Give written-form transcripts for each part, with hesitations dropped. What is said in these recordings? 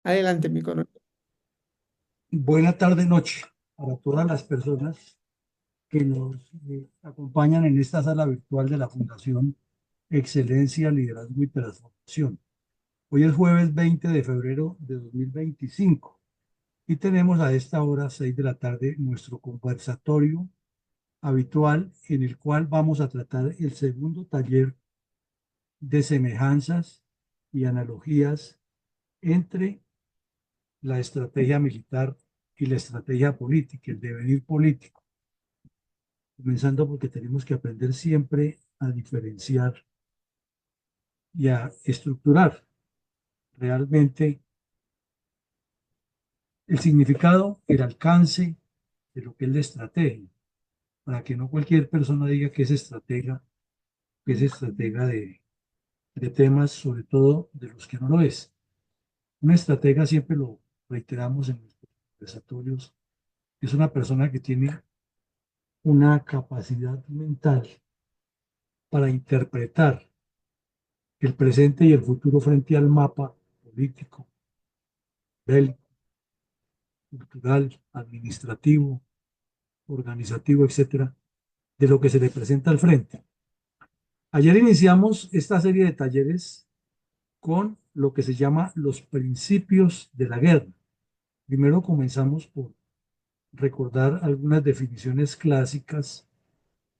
Adelante, mi coronel. Buena tarde, noche para todas las personas que nos acompañan en esta sala virtual de la Fundación Excelencia, Liderazgo y Transformación. Hoy es jueves 20 de febrero de 2025 y tenemos a esta hora, 6 de la tarde, nuestro conversatorio habitual en el cual vamos a tratar el segundo taller de semejanzas y analogías entre la estrategia militar y la estrategia política, el devenir político. Comenzando porque tenemos que aprender siempre a diferenciar y a estructurar realmente el significado, el alcance de lo que es la estrategia, para que no cualquier persona diga que es estratega de temas, sobre todo de los que no lo es. Una estratega, siempre lo reiteramos en nuestros conversatorios, es una persona que tiene una capacidad mental para interpretar el presente y el futuro frente al mapa político, bélico, cultural, administrativo, organizativo, etcétera, de lo que se le presenta al frente. Ayer iniciamos esta serie de talleres con lo que se llama los principios de la guerra. Primero comenzamos por recordar algunas definiciones clásicas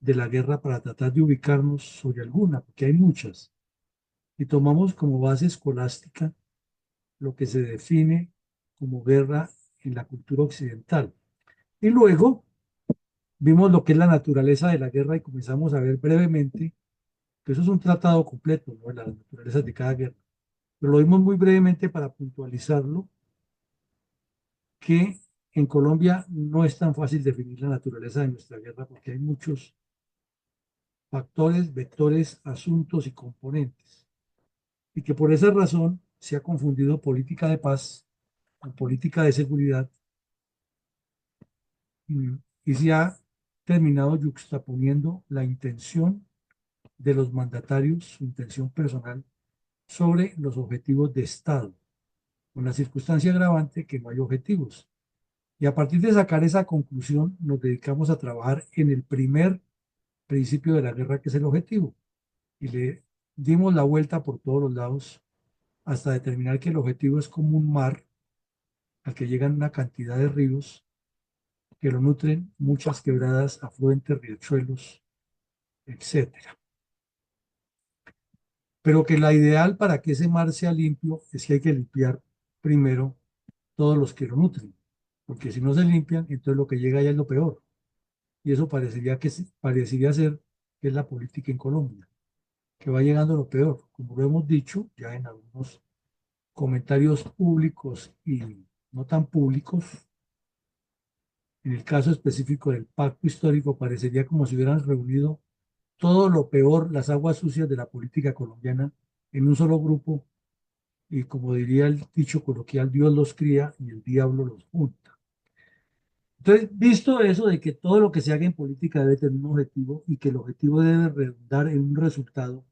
de la guerra para tratar de ubicarnos sobre alguna, porque hay muchas, y tomamos como base escolástica lo que se define como guerra en la cultura occidental. Y luego vimos lo que es la naturaleza de la guerra y comenzamos a ver brevemente que eso es un tratado completo, ¿no? De la naturaleza de cada guerra. Pero lo vimos muy brevemente para puntualizarlo, que en Colombia no es tan fácil definir la naturaleza de nuestra guerra porque hay muchos factores, vectores, asuntos y componentes. Y que por esa razón se ha confundido política de paz con política de seguridad y se ha terminado yuxtaponiendo la intención de los mandatarios, su intención personal, sobre los objetivos de Estado, con la circunstancia agravante que no hay objetivos. Y a partir de sacar esa conclusión, nos dedicamos a trabajar en el primer principio de la guerra, que es el objetivo. Y le dimos la vuelta por todos los lados hasta determinar que el objetivo es como un mar al que llegan una cantidad de ríos que lo nutren, muchas quebradas, afluentes, riachuelos, etcétera. Pero que la ideal para que ese mar sea limpio es que hay que limpiar primero todos los que lo nutren, porque si no se limpian, entonces lo que llega ya es lo peor. Y eso parecería ser que es la política en Colombia, que va llegando lo peor, como lo hemos dicho ya en algunos comentarios públicos y no tan públicos. En el caso específico del pacto histórico, parecería como si hubieran reunido todo lo peor, las aguas sucias de la política colombiana en un solo grupo y como diría el dicho coloquial, Dios los cría y el diablo los junta. Entonces, visto eso de que todo lo que se haga en política debe tener un objetivo y que el objetivo debe redundar en un resultado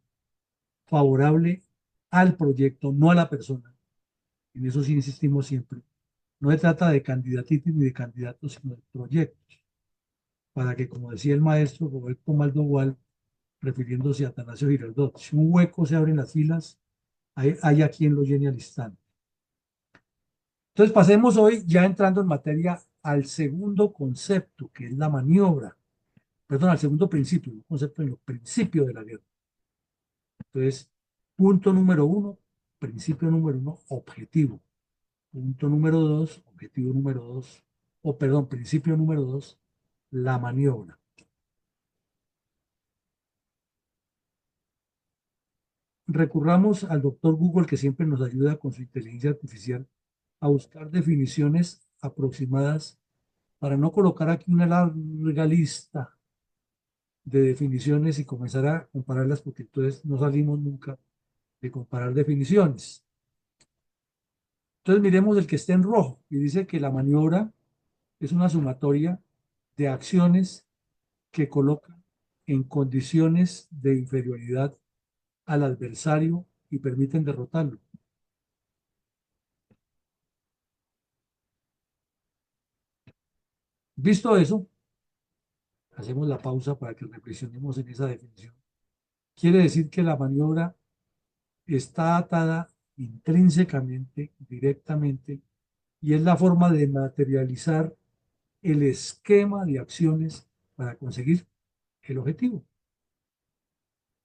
favorable al proyecto, no a la persona, en eso sí insistimos siempre, no se trata de candidatitos ni de candidatos, sino de proyectos, para que, como decía el maestro Roberto Maldoval, refiriéndose a Atanasio Girardot, si un hueco se abre en las filas, hay a quien lo llene al instante. Entonces pasemos hoy, ya entrando en materia, al segundo concepto, que es la maniobra, perdón, al segundo principio, un concepto en los principios de la guerra. Entonces, punto número uno, principio número uno, objetivo. Punto número dos, objetivo número dos, o perdón, principio número dos, la maniobra. Recurramos al doctor Google, que siempre nos ayuda con su inteligencia artificial a buscar definiciones aproximadas para no colocar aquí una larga lista de definiciones y comenzar a compararlas, porque entonces no salimos nunca de comparar definiciones. Entonces miremos el que está en rojo y dice que la maniobra es una sumatoria de acciones que colocan en condiciones de inferioridad al adversario y permiten derrotarlo. Visto eso, hacemos la pausa para que reflexionemos en esa definición. Quiere decir que la maniobra está atada intrínsecamente, directamente, y es la forma de materializar el esquema de acciones para conseguir el objetivo.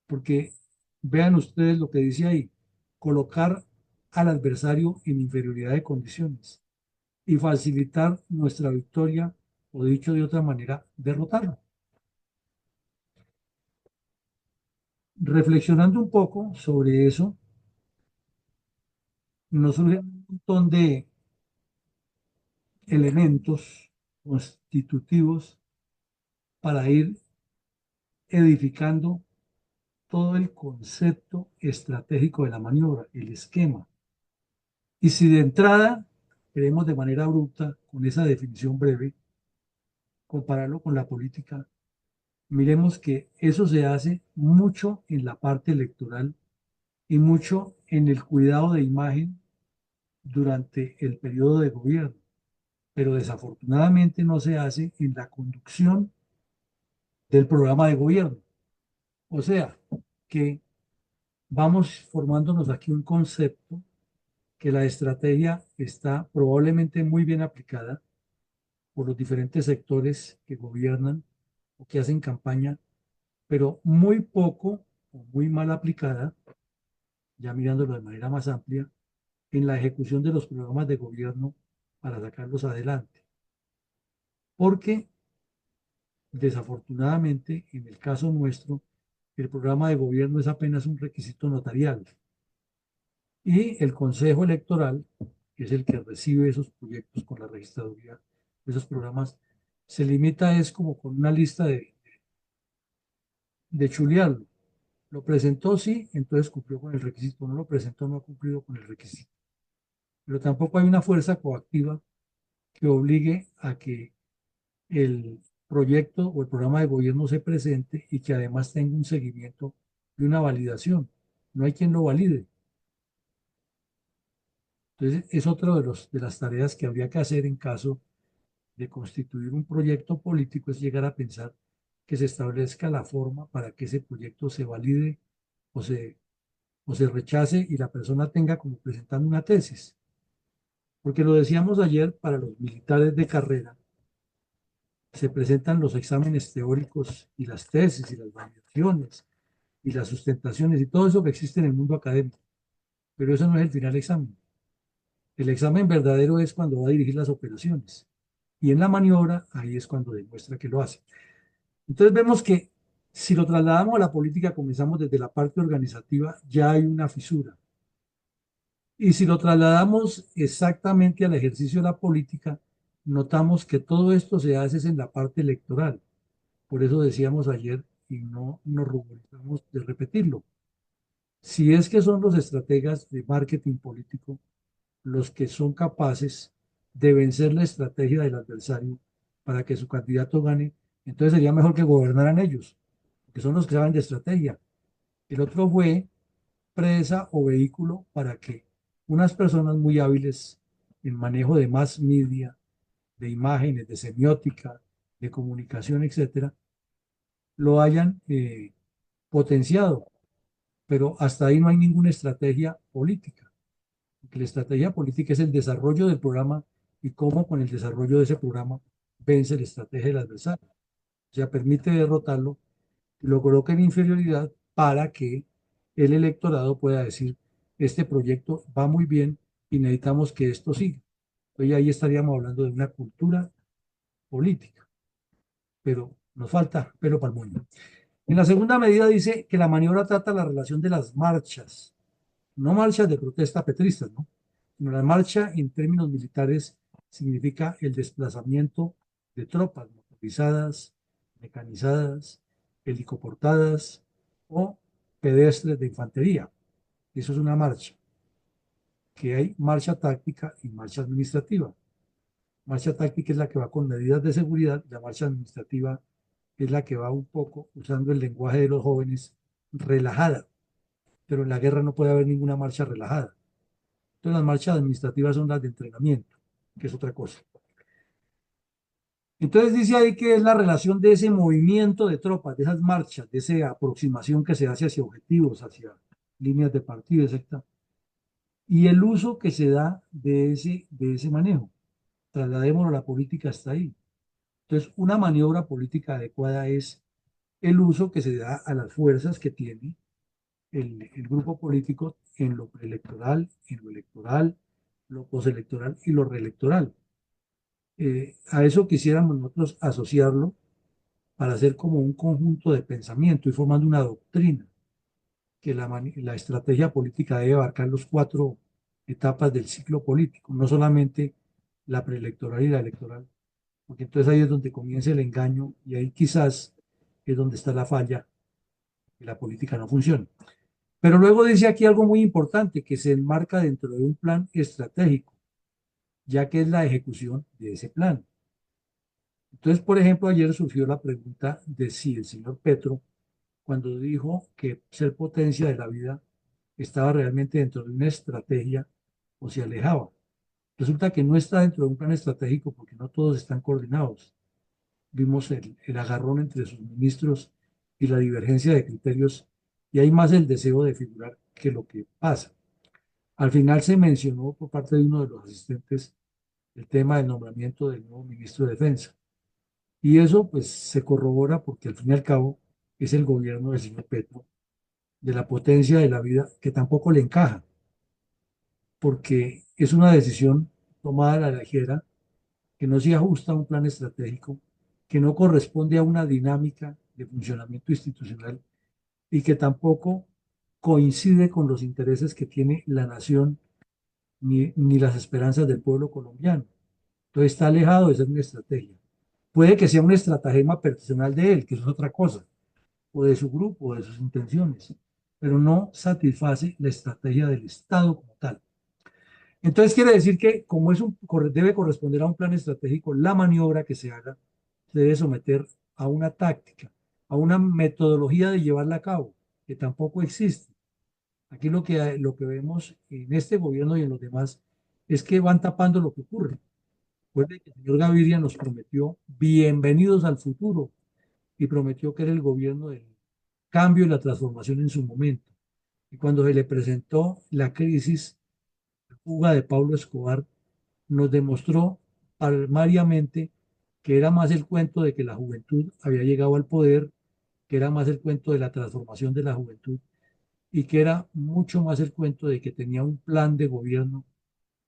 Porque vean ustedes lo que dice ahí, colocar al adversario en inferioridad de condiciones y facilitar nuestra victoria, o dicho de otra manera, derrotarlo. Reflexionando un poco sobre eso, nos surgen un montón de elementos constitutivos para ir edificando todo el concepto estratégico de la maniobra, el esquema. Y si de entrada queremos de manera abrupta, con esa definición breve, compararlo con la política, miremos que eso se hace mucho en la parte electoral y mucho en el cuidado de imagen durante el periodo de gobierno, pero desafortunadamente no se hace en la conducción del programa de gobierno. O sea, que vamos formándonos aquí un concepto que la estrategia está probablemente muy bien aplicada por los diferentes sectores que gobiernan o que hacen campaña, pero muy poco o muy mal aplicada, ya mirándolo de manera más amplia, en la ejecución de los programas de gobierno para sacarlos adelante. Porque desafortunadamente, en el caso nuestro, el programa de gobierno es apenas un requisito notarial y el Consejo Electoral, que es el que recibe esos proyectos con la registraduría, esos programas, se limita es como con una lista de chulearlo. Lo presentó, sí, entonces cumplió con el requisito. No lo presentó, no ha cumplido con el requisito. Pero tampoco hay una fuerza coactiva que obligue a que el proyecto o el programa de gobierno se presente y que además tenga un seguimiento y una validación. No hay quien lo valide. Entonces, es otra de las tareas que habría que hacer en caso de constituir un proyecto político, es llegar a pensar que se establezca la forma para que ese proyecto se valide o o se rechace y la persona tenga como presentando una tesis. Porque lo decíamos ayer, para los militares de carrera, se presentan los exámenes teóricos y las tesis y las validaciones y las sustentaciones y todo eso que existe en el mundo académico. Pero eso no es el final examen. El examen verdadero es cuando va a dirigir las operaciones. Y en la maniobra, ahí es cuando demuestra que lo hace. Entonces vemos que si lo trasladamos a la política, comenzamos desde la parte organizativa, ya hay una fisura. Y si lo trasladamos exactamente al ejercicio de la política, notamos que todo esto se hace en la parte electoral. Por eso decíamos ayer, y no nos ruborizamos de repetirlo, si es que son los estrategas de marketing político los que son capaces de vencer la estrategia del adversario para que su candidato gane, entonces sería mejor que gobernaran ellos, que son los que saben de estrategia. El otro fue presa o vehículo para que unas personas muy hábiles en manejo de mass media, de imágenes, de semiótica, de comunicación, etcétera, lo hayan potenciado. Pero hasta ahí no hay ninguna estrategia política. Porque la estrategia política es el desarrollo del programa y cómo con el desarrollo de ese programa vence la estrategia del adversario. O sea, permite derrotarlo y lo coloca en inferioridad para que el electorado pueda decir, este proyecto va muy bien y necesitamos que esto siga. Entonces ahí estaríamos hablando de una cultura política, pero nos falta pelo para el moño. En la segunda medida dice que la maniobra trata la relación de las marchas, no marchas de protesta petristas, ¿no? Sino la marcha en términos militares significa el desplazamiento de tropas motorizadas, mecanizadas, helicoportadas o pedestres de infantería. Eso es una marcha, que hay marcha táctica y marcha administrativa. Marcha táctica es la que va con medidas de seguridad, la marcha administrativa es la que va un poco usando el lenguaje de los jóvenes relajada, pero en la guerra no puede haber ninguna marcha relajada. Entonces las marchas administrativas son las de entrenamiento, que es otra cosa. Entonces dice ahí que es la relación de ese movimiento de tropas, de esas marchas, de esa aproximación que se hace hacia objetivos, hacia líneas de partido, etc. Y el uso que se da de ese manejo. Trasladémoslo a la política hasta ahí. Entonces, una maniobra política adecuada es el uso que se da a las fuerzas que tiene el grupo político en lo preelectoral, en lo electoral, lo postelectoral y lo reelectoral. A eso quisiéramos nosotros asociarlo para hacer como un conjunto de pensamiento y formando una doctrina, que la estrategia política debe abarcar los cuatro etapas del ciclo político, no solamente la preelectoral y la electoral, porque entonces ahí es donde comienza el engaño y ahí quizás es donde está la falla, que la política no funciona. Pero luego dice aquí algo muy importante que se enmarca dentro de un plan estratégico, ya que es la ejecución de ese plan. Entonces, por ejemplo, ayer surgió la pregunta de si el señor Petro, cuando dijo que ser potencia de la vida estaba realmente dentro de una estrategia o se alejaba. Resulta que no está dentro de un plan estratégico porque no todos están coordinados. Vimos el agarrón entre sus ministros y la divergencia de criterios y hay más el deseo de figurar que lo que pasa. Al final se mencionó por parte de uno de los asistentes el tema del nombramiento del nuevo ministro de Defensa. Y eso pues se corrobora porque al fin y al cabo es el gobierno del señor Petro, de la potencia de la vida, que tampoco le encaja, porque es una decisión tomada a la ligera, que no se ajusta a un plan estratégico, que no corresponde a una dinámica de funcionamiento institucional y que tampoco coincide con los intereses que tiene la nación ni las esperanzas del pueblo colombiano. Entonces está alejado de ser una estrategia. Puede que sea un estratagema personal de él, que eso es otra cosa, o de su grupo, o de sus intenciones, pero no satisface la estrategia del Estado como tal. Entonces quiere decir que como debe corresponder a un plan estratégico, la maniobra que se haga se debe someter a una táctica, a una metodología de llevarla a cabo, que tampoco existe. Aquí lo que vemos en este gobierno y en los demás es que van tapando lo que ocurre. Recuerde que el señor Gaviria nos prometió bienvenidos al futuro y prometió que era el gobierno del cambio y la transformación en su momento. Y cuando se le presentó la crisis, la fuga de Pablo Escobar, nos demostró palmariamente que era más el cuento de que la juventud había llegado al poder, que era más el cuento de la transformación de la juventud y que era mucho más el cuento de que tenía un plan de gobierno,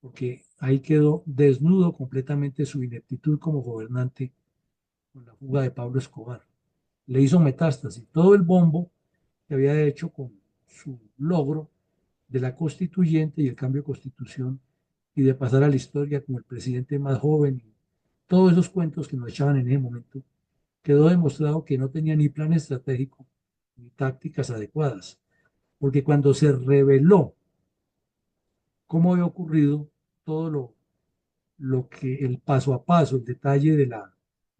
porque ahí quedó desnudo completamente su ineptitud como gobernante con la fuga de Pablo Escobar. Le hizo metástasis. Todo el bombo que había hecho con su logro de la constituyente y el cambio de constitución y de pasar a la historia como el presidente más joven, todos esos cuentos que nos echaban en ese momento, quedó demostrado que no tenía ni plan estratégico ni tácticas adecuadas, porque cuando se reveló cómo había ocurrido todo lo que el paso a paso, el detalle de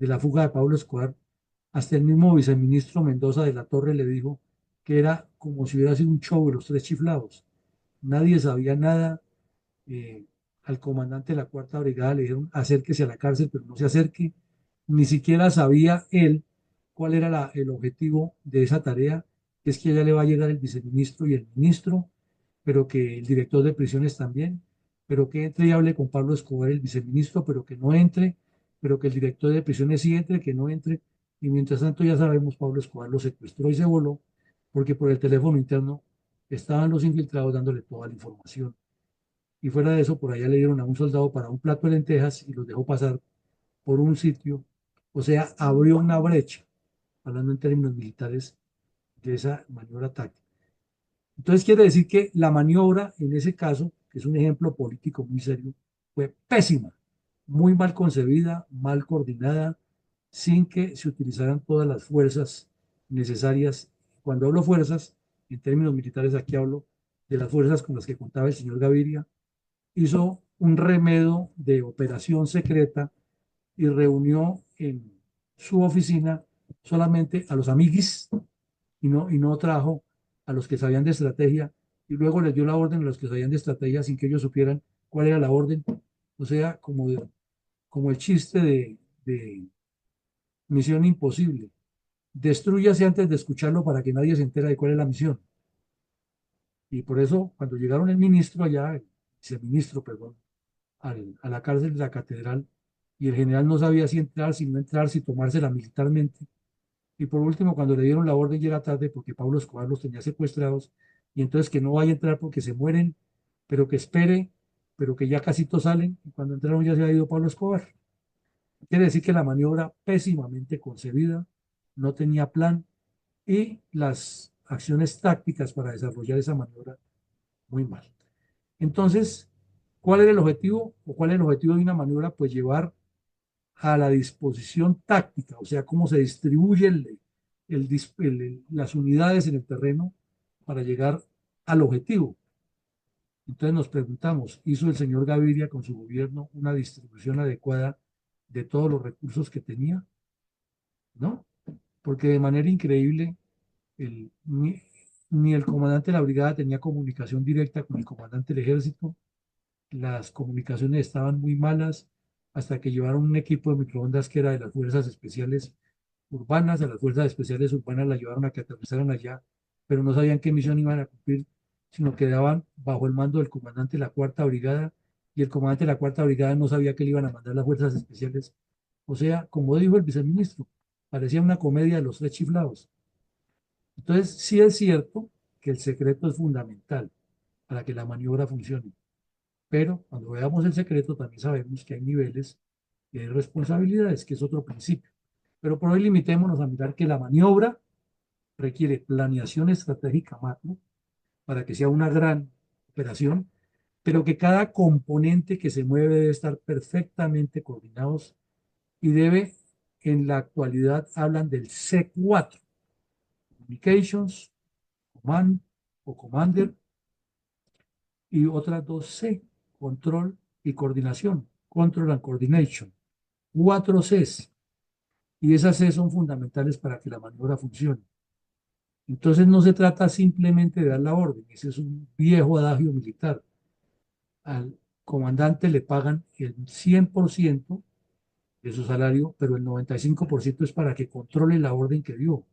la fuga de Pablo Escobar, hasta el mismo viceministro Mendoza de la Torre le dijo que era como si hubiera sido un show de los tres chiflados. Nadie sabía nada. eh, Al comandante de la Cuarta Brigada le dijeron acérquese a la cárcel, pero no se acerque. Ni siquiera sabía él cuál era el objetivo de esa tarea, que es que ya le va a llegar el viceministro y el ministro, pero que el director de prisiones también, pero que entre y hable con Pablo Escobar, el viceministro, pero que no entre, pero que el director de prisiones sí entre, que no entre. Y mientras tanto ya sabemos, Pablo Escobar lo secuestró y se voló, porque por el teléfono interno estaban los infiltrados dándole toda la información. Y fuera de eso, por allá le dieron a un soldado para un plato de lentejas y los dejó pasar por un sitio. O sea, abrió una brecha, hablando en términos militares, de esa maniobra táctica. Entonces quiere decir que la maniobra, en ese caso, que es un ejemplo político muy serio, fue pésima, muy mal concebida, mal coordinada, sin que se utilizaran todas las fuerzas necesarias. Cuando hablo fuerzas, en términos militares, aquí hablo de las fuerzas con las que contaba el señor Gaviria. Hizo un remedio de operación secreta y reunió en su oficina solamente a los amiguis y no trajo a los que sabían de estrategia y luego les dio la orden a los que sabían de estrategia sin que ellos supieran cuál era la orden. O sea, como el chiste Misión imposible. Destrúyase antes de escucharlo para que nadie se entere de cuál es la misión. Y por eso, cuando llegaron el ministro allá, el viceministro, perdón, a la cárcel de la catedral, y el general no sabía si entrar, si no entrar, si tomársela militarmente. Y por último, cuando le dieron la orden ya era tarde porque Pablo Escobar los tenía secuestrados, y entonces que no vaya a entrar porque se mueren, pero que espere, pero que ya casi todos salen, y cuando entraron ya se ha ido Pablo Escobar. Quiere decir que la maniobra pésimamente concebida, no tenía plan, y las acciones tácticas para desarrollar esa maniobra muy mal. Entonces, ¿cuál era el objetivo o cuál es el objetivo de una maniobra? Pues llevar a la disposición táctica, o sea, cómo se distribuye las unidades en el terreno para llegar al objetivo. Entonces nos preguntamos, ¿hizo el señor Gaviria con su gobierno una distribución adecuada de todos los recursos que tenía? ¿No? Porque de manera increíble, ni el comandante de la brigada tenía comunicación directa con el comandante del ejército, las comunicaciones estaban muy malas hasta que llevaron un equipo de microondas que era de las fuerzas especiales urbanas, a las fuerzas especiales urbanas la llevaron a que aterrizaran allá, pero no sabían qué misión iban a cumplir, sino que quedaban bajo el mando del comandante de la cuarta brigada, y el comandante de la cuarta brigada no sabía que le iban a mandar las fuerzas especiales. O sea, como dijo el viceministro, parecía una comedia de los tres chiflados. Entonces, sí es cierto que el secreto es fundamental para que la maniobra funcione, pero cuando veamos el secreto también sabemos que hay niveles y hay responsabilidades, que es otro principio. Pero por hoy limitémonos a mirar que la maniobra requiere planeación estratégica macro para que sea una gran operación, pero que cada componente que se mueve debe estar perfectamente coordinados y debe, en la actualidad hablan del C4, Communications, Command o Commander, y otras dos C, Control y Coordinación, Control and Coordination. Cuatro Cs, y esas C son fundamentales para que la maniobra funcione. Entonces no se trata simplemente de dar la orden, ese es un viejo adagio militar. Al comandante le pagan el 100% de su salario, pero el 95% es para que controle la orden que dio.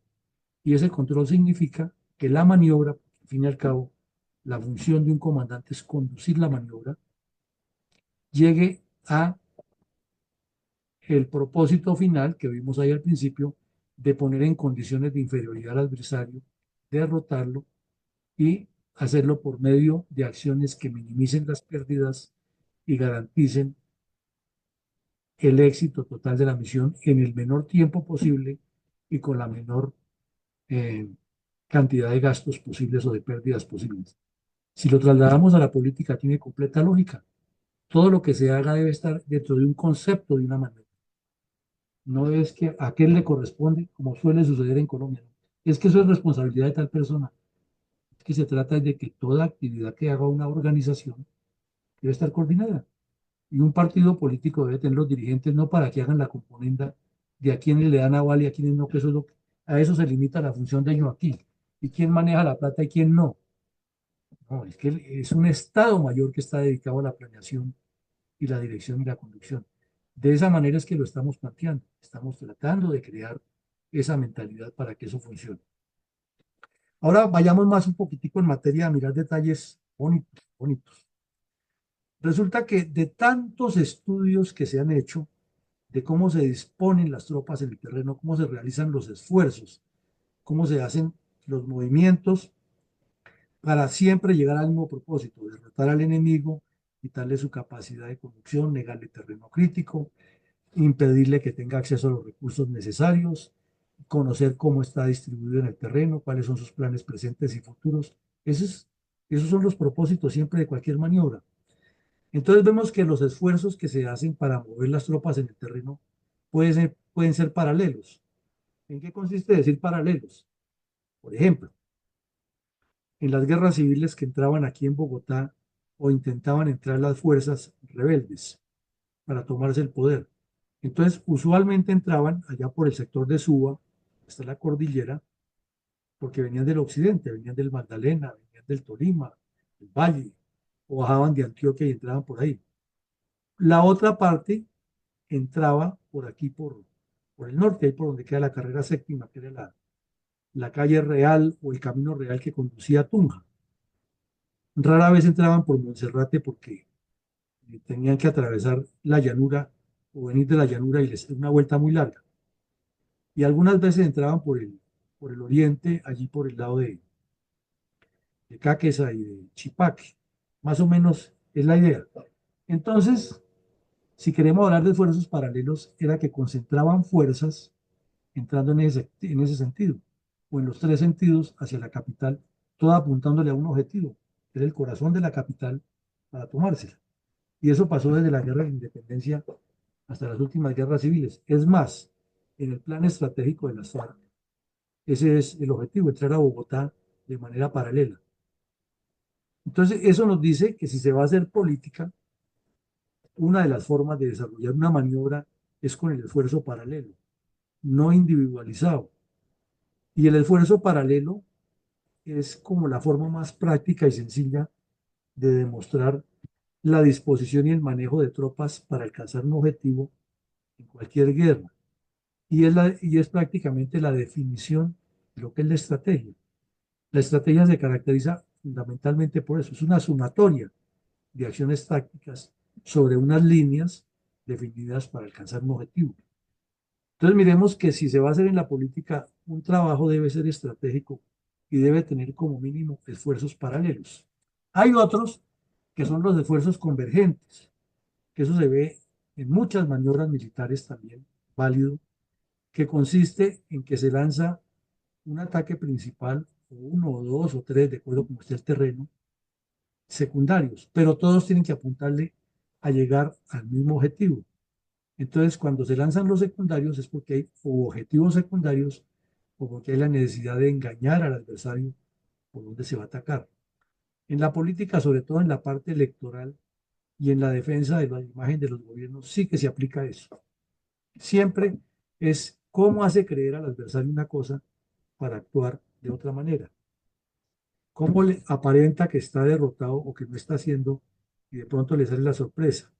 Y ese control significa que la maniobra, al fin y al cabo, la función de un comandante es conducir la maniobra, llegue a el propósito final que vimos ahí al principio, de poner en condiciones de inferioridad al adversario, derrotarlo y hacerlo por medio de acciones que minimicen las pérdidas y garanticen el éxito total de la misión en el menor tiempo posible y con la menor eh, cantidad de gastos posibles o de pérdidas posibles. Si lo trasladamos a la política, tiene completa lógica. Todo lo que se haga debe estar dentro de un concepto, de una manera. No es que a qué le corresponde, como suele suceder en Colombia. ¿No? Es que eso es responsabilidad de tal persona. Es que se trata de que toda actividad que haga una organización debe estar coordinada. Y un partido político debe tener los dirigentes no para que hagan la componenda de a quienes le dan aval y a quienes no, que eso es lo que, a eso se limita la función de ellos aquí. Y quién maneja la plata y quién no. No, es que es un Estado mayor que está dedicado a la planeación y la dirección y la conducción. De esa manera es que lo estamos planteando. Estamos tratando de crear esa mentalidad para que eso funcione. Ahora vayamos más un poquitico en materia de mirar detalles bonitos, bonitos. Resulta que de tantos estudios que se han hecho de cómo se disponen las tropas en el terreno, cómo se realizan los esfuerzos, cómo se hacen los movimientos para siempre llegar al mismo propósito, derrotar al enemigo, quitarle su capacidad de conducción, negarle terreno crítico, impedirle que tenga acceso a los recursos necesarios, conocer cómo está distribuido en el terreno, cuáles son sus planes presentes y futuros. Esos son los propósitos siempre de cualquier maniobra. Entonces vemos que los esfuerzos que se hacen para mover las tropas en el terreno pueden ser paralelos. ¿En qué consiste decir paralelos? Por ejemplo, en las guerras civiles que entraban aquí en Bogotá o intentaban entrar las fuerzas rebeldes para tomarse el poder. Entonces, usualmente entraban allá por el sector de Suba, hasta la cordillera, porque venían del occidente, venían del Magdalena, venían del Tolima, del Valle, o bajaban de Antioquia y entraban por ahí. La otra parte entraba por aquí, por el norte, ahí por donde queda la carrera séptima, que era la calle real o el camino real que conducía a Tunja. Rara vez entraban por Monserrate porque tenían que atravesar la llanura o venir de la llanura y les una vuelta muy larga. Y algunas veces entraban por el oriente, allí por el lado de Caquesa y de Chipaque. Más o menos es la idea. Entonces, si queremos hablar de esfuerzos paralelos, era que concentraban fuerzas entrando en ese sentido, o en los tres sentidos hacia la capital, toda apuntándole a un objetivo, que era el corazón de la capital para tomársela. Y eso pasó desde la guerra de la independencia hasta las últimas guerras civiles. Es más, en el plan estratégico de las FARC, ese es el objetivo, entrar a Bogotá de manera paralela. Entonces, eso nos dice que si se va a hacer política, una de las formas de desarrollar una maniobra es con el esfuerzo paralelo, no individualizado. Y el esfuerzo paralelo es como la forma más práctica y sencilla de demostrar la disposición y el manejo de tropas para alcanzar un objetivo en cualquier guerra. Y es prácticamente la definición de lo que es la estrategia. La estrategia se caracteriza fundamentalmente por eso. Es una sumatoria de acciones tácticas sobre unas líneas definidas para alcanzar un objetivo. Entonces miremos que si se va a hacer en la política, un trabajo debe ser estratégico y debe tener como mínimo esfuerzos paralelos. Hay otros que son los esfuerzos convergentes, que eso se ve en muchas maniobras militares también, válido, que consiste en que se lanza un ataque principal, o uno o dos o tres, de acuerdo como esté el terreno, secundarios, pero todos tienen que apuntarle a llegar al mismo objetivo. Entonces, cuando se lanzan los secundarios es porque hay o objetivos secundarios o porque hay la necesidad de engañar al adversario por donde se va a atacar. En la política, sobre todo en la parte electoral y en la defensa de la imagen de los gobiernos, sí que se aplica eso. Siempre es cómo hace creer al adversario una cosa para actuar de otra manera. Cómo le aparenta que está derrotado o que no está haciendo y de pronto le sale la sorpresa.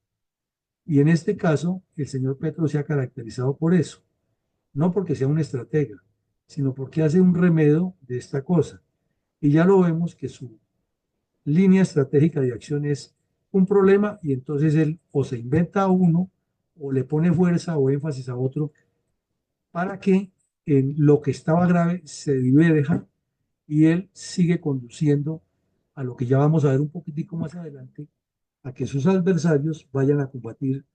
Y en este caso, el señor Petro se ha caracterizado por eso, no porque sea un estratega, sino porque hace un remedio de esta cosa. Y ya lo vemos que su línea estratégica de acción es un problema y entonces él o se inventa uno o le pone fuerza o énfasis a otro para que en lo que estaba grave se diverja y él sigue conduciendo a lo que ya vamos a ver un poquitico más adelante, a que sus adversarios vayan a combatir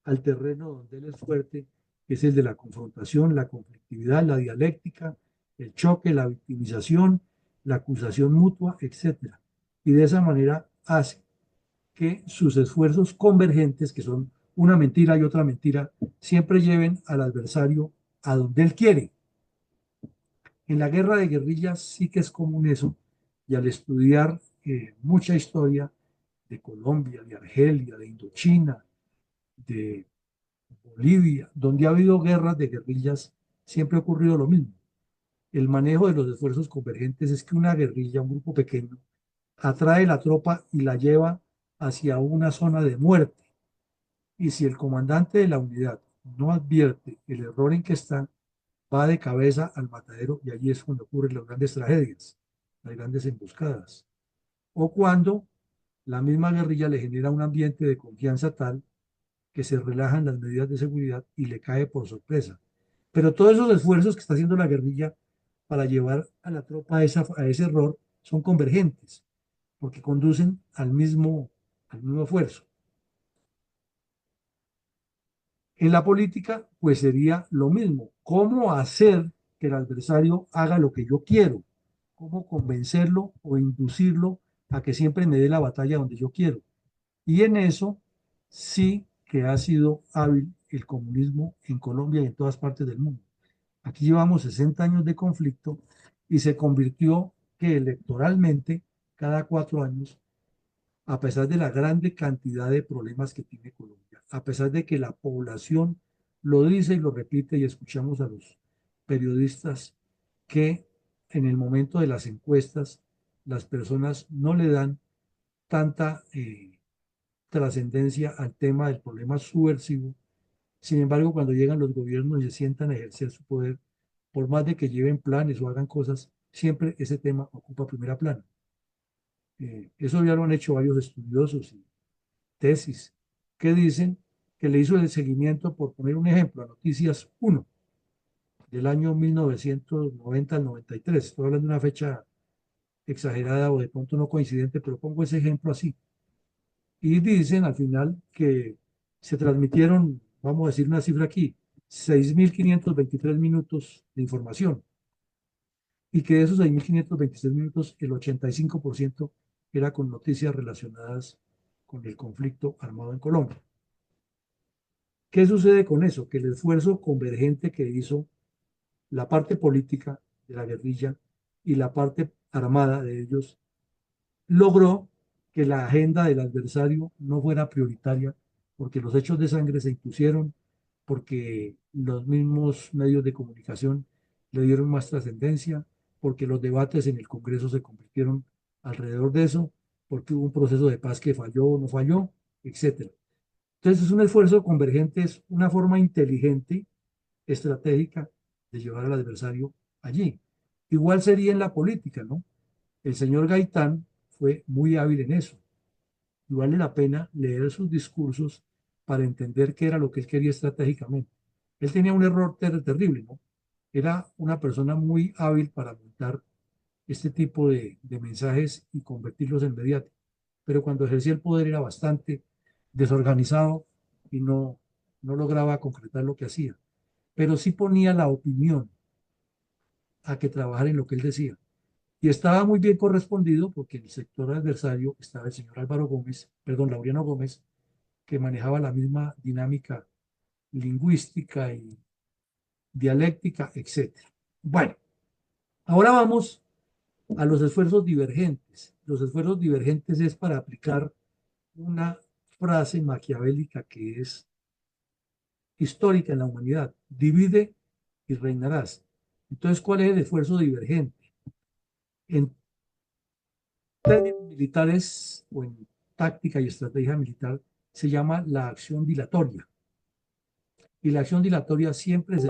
al terreno donde él es fuerte, que es el de la confrontación, la conflictividad, la dialéctica, el choque, la victimización, la acusación mutua, etcétera. Y de esa manera hace que sus esfuerzos convergentes, que son una mentira y otra mentira, siempre lleven al adversario a donde él quiere. En la guerra de guerrillas sí que es común eso, y al estudiar mucha historia de Colombia, de Argelia, de Indochina, de Bolivia, donde ha habido guerras de guerrillas, siempre ha ocurrido lo mismo. El manejo de los esfuerzos convergentes es que una guerrilla, un grupo pequeño, atrae la tropa y la lleva hacia una zona de muerte. Y si el comandante de la unidad no advierte el error en que está, va de cabeza al matadero y allí es cuando ocurren las grandes tragedias, las grandes emboscadas. O cuando la misma guerrilla le genera un ambiente de confianza tal que se relajan las medidas de seguridad y le cae por sorpresa. Pero todos esos esfuerzos que está haciendo la guerrilla para llevar a la tropa a ese error son convergentes, porque conducen al mismo esfuerzo. En la política, pues sería lo mismo. ¿Cómo hacer que el adversario haga lo que yo quiero? ¿Cómo convencerlo o inducirlo a que siempre me dé la batalla donde yo quiero? Y en eso sí que ha sido hábil el comunismo en Colombia y en todas partes del mundo. Aquí llevamos 60 años de conflicto y se convirtió que electoralmente, cada 4 años, a pesar de la grande cantidad de problemas que tiene Colombia, a pesar de que la población lo dice y lo repite y escuchamos a los periodistas que en el momento de las encuestas las personas no le dan tanta trascendencia al tema del problema subversivo, Sin embargo, cuando llegan los gobiernos y se sientan a ejercer su poder, por más de que lleven planes o hagan cosas, siempre ese tema ocupa primera plana. Eso ya lo han hecho varios estudiosos y tesis que dicen que le hizo el seguimiento, por poner un ejemplo, a Noticias 1 del año 1990 al 93. Estoy hablando de una fecha exagerada o de pronto no coincidente, pero pongo ese ejemplo así. Y dicen al final que se transmitieron, vamos a decir una cifra aquí, 6.523 minutos de información y que de esos 6.526 minutos, el 85% era con noticias relacionadas con el conflicto armado en Colombia. ¿Qué sucede con eso? Que el esfuerzo convergente que hizo la parte política de la guerrilla y la parte armada de ellos logró que la agenda del adversario no fuera prioritaria, porque los hechos de sangre se impusieron, porque los mismos medios de comunicación le dieron más trascendencia, porque los debates en el Congreso se convirtieron alrededor de eso, porque hubo un proceso de paz que falló o no falló, etcétera. Entonces es un esfuerzo convergente, es una forma inteligente, estratégica de llevar al adversario allí. Igual sería en la política, ¿no? El señor Gaitán fue muy hábil en eso y vale la pena leer sus discursos para entender qué era lo que él quería estratégicamente. Él tenía un error terrible, ¿no? Era una persona muy hábil para montar este tipo de mensajes y convertirlos en mediáticos, pero cuando ejercía el poder era bastante desorganizado y no lograba concretar lo que hacía, pero sí ponía la opinión a que trabajara en lo que él decía. Y estaba muy bien correspondido porque en el sector adversario estaba el señor Álvaro Gómez, perdón, Laureano Gómez, que manejaba la misma dinámica lingüística y dialéctica, etcétera. Bueno, ahora vamos a los esfuerzos divergentes. Los esfuerzos divergentes es para aplicar una frase maquiavélica que es histórica en la humanidad. Divide y reinarás. Entonces, ¿cuál es el esfuerzo divergente? En términos militares o en táctica y estrategia militar se llama la acción dilatoria. Y la acción dilatoria siempre es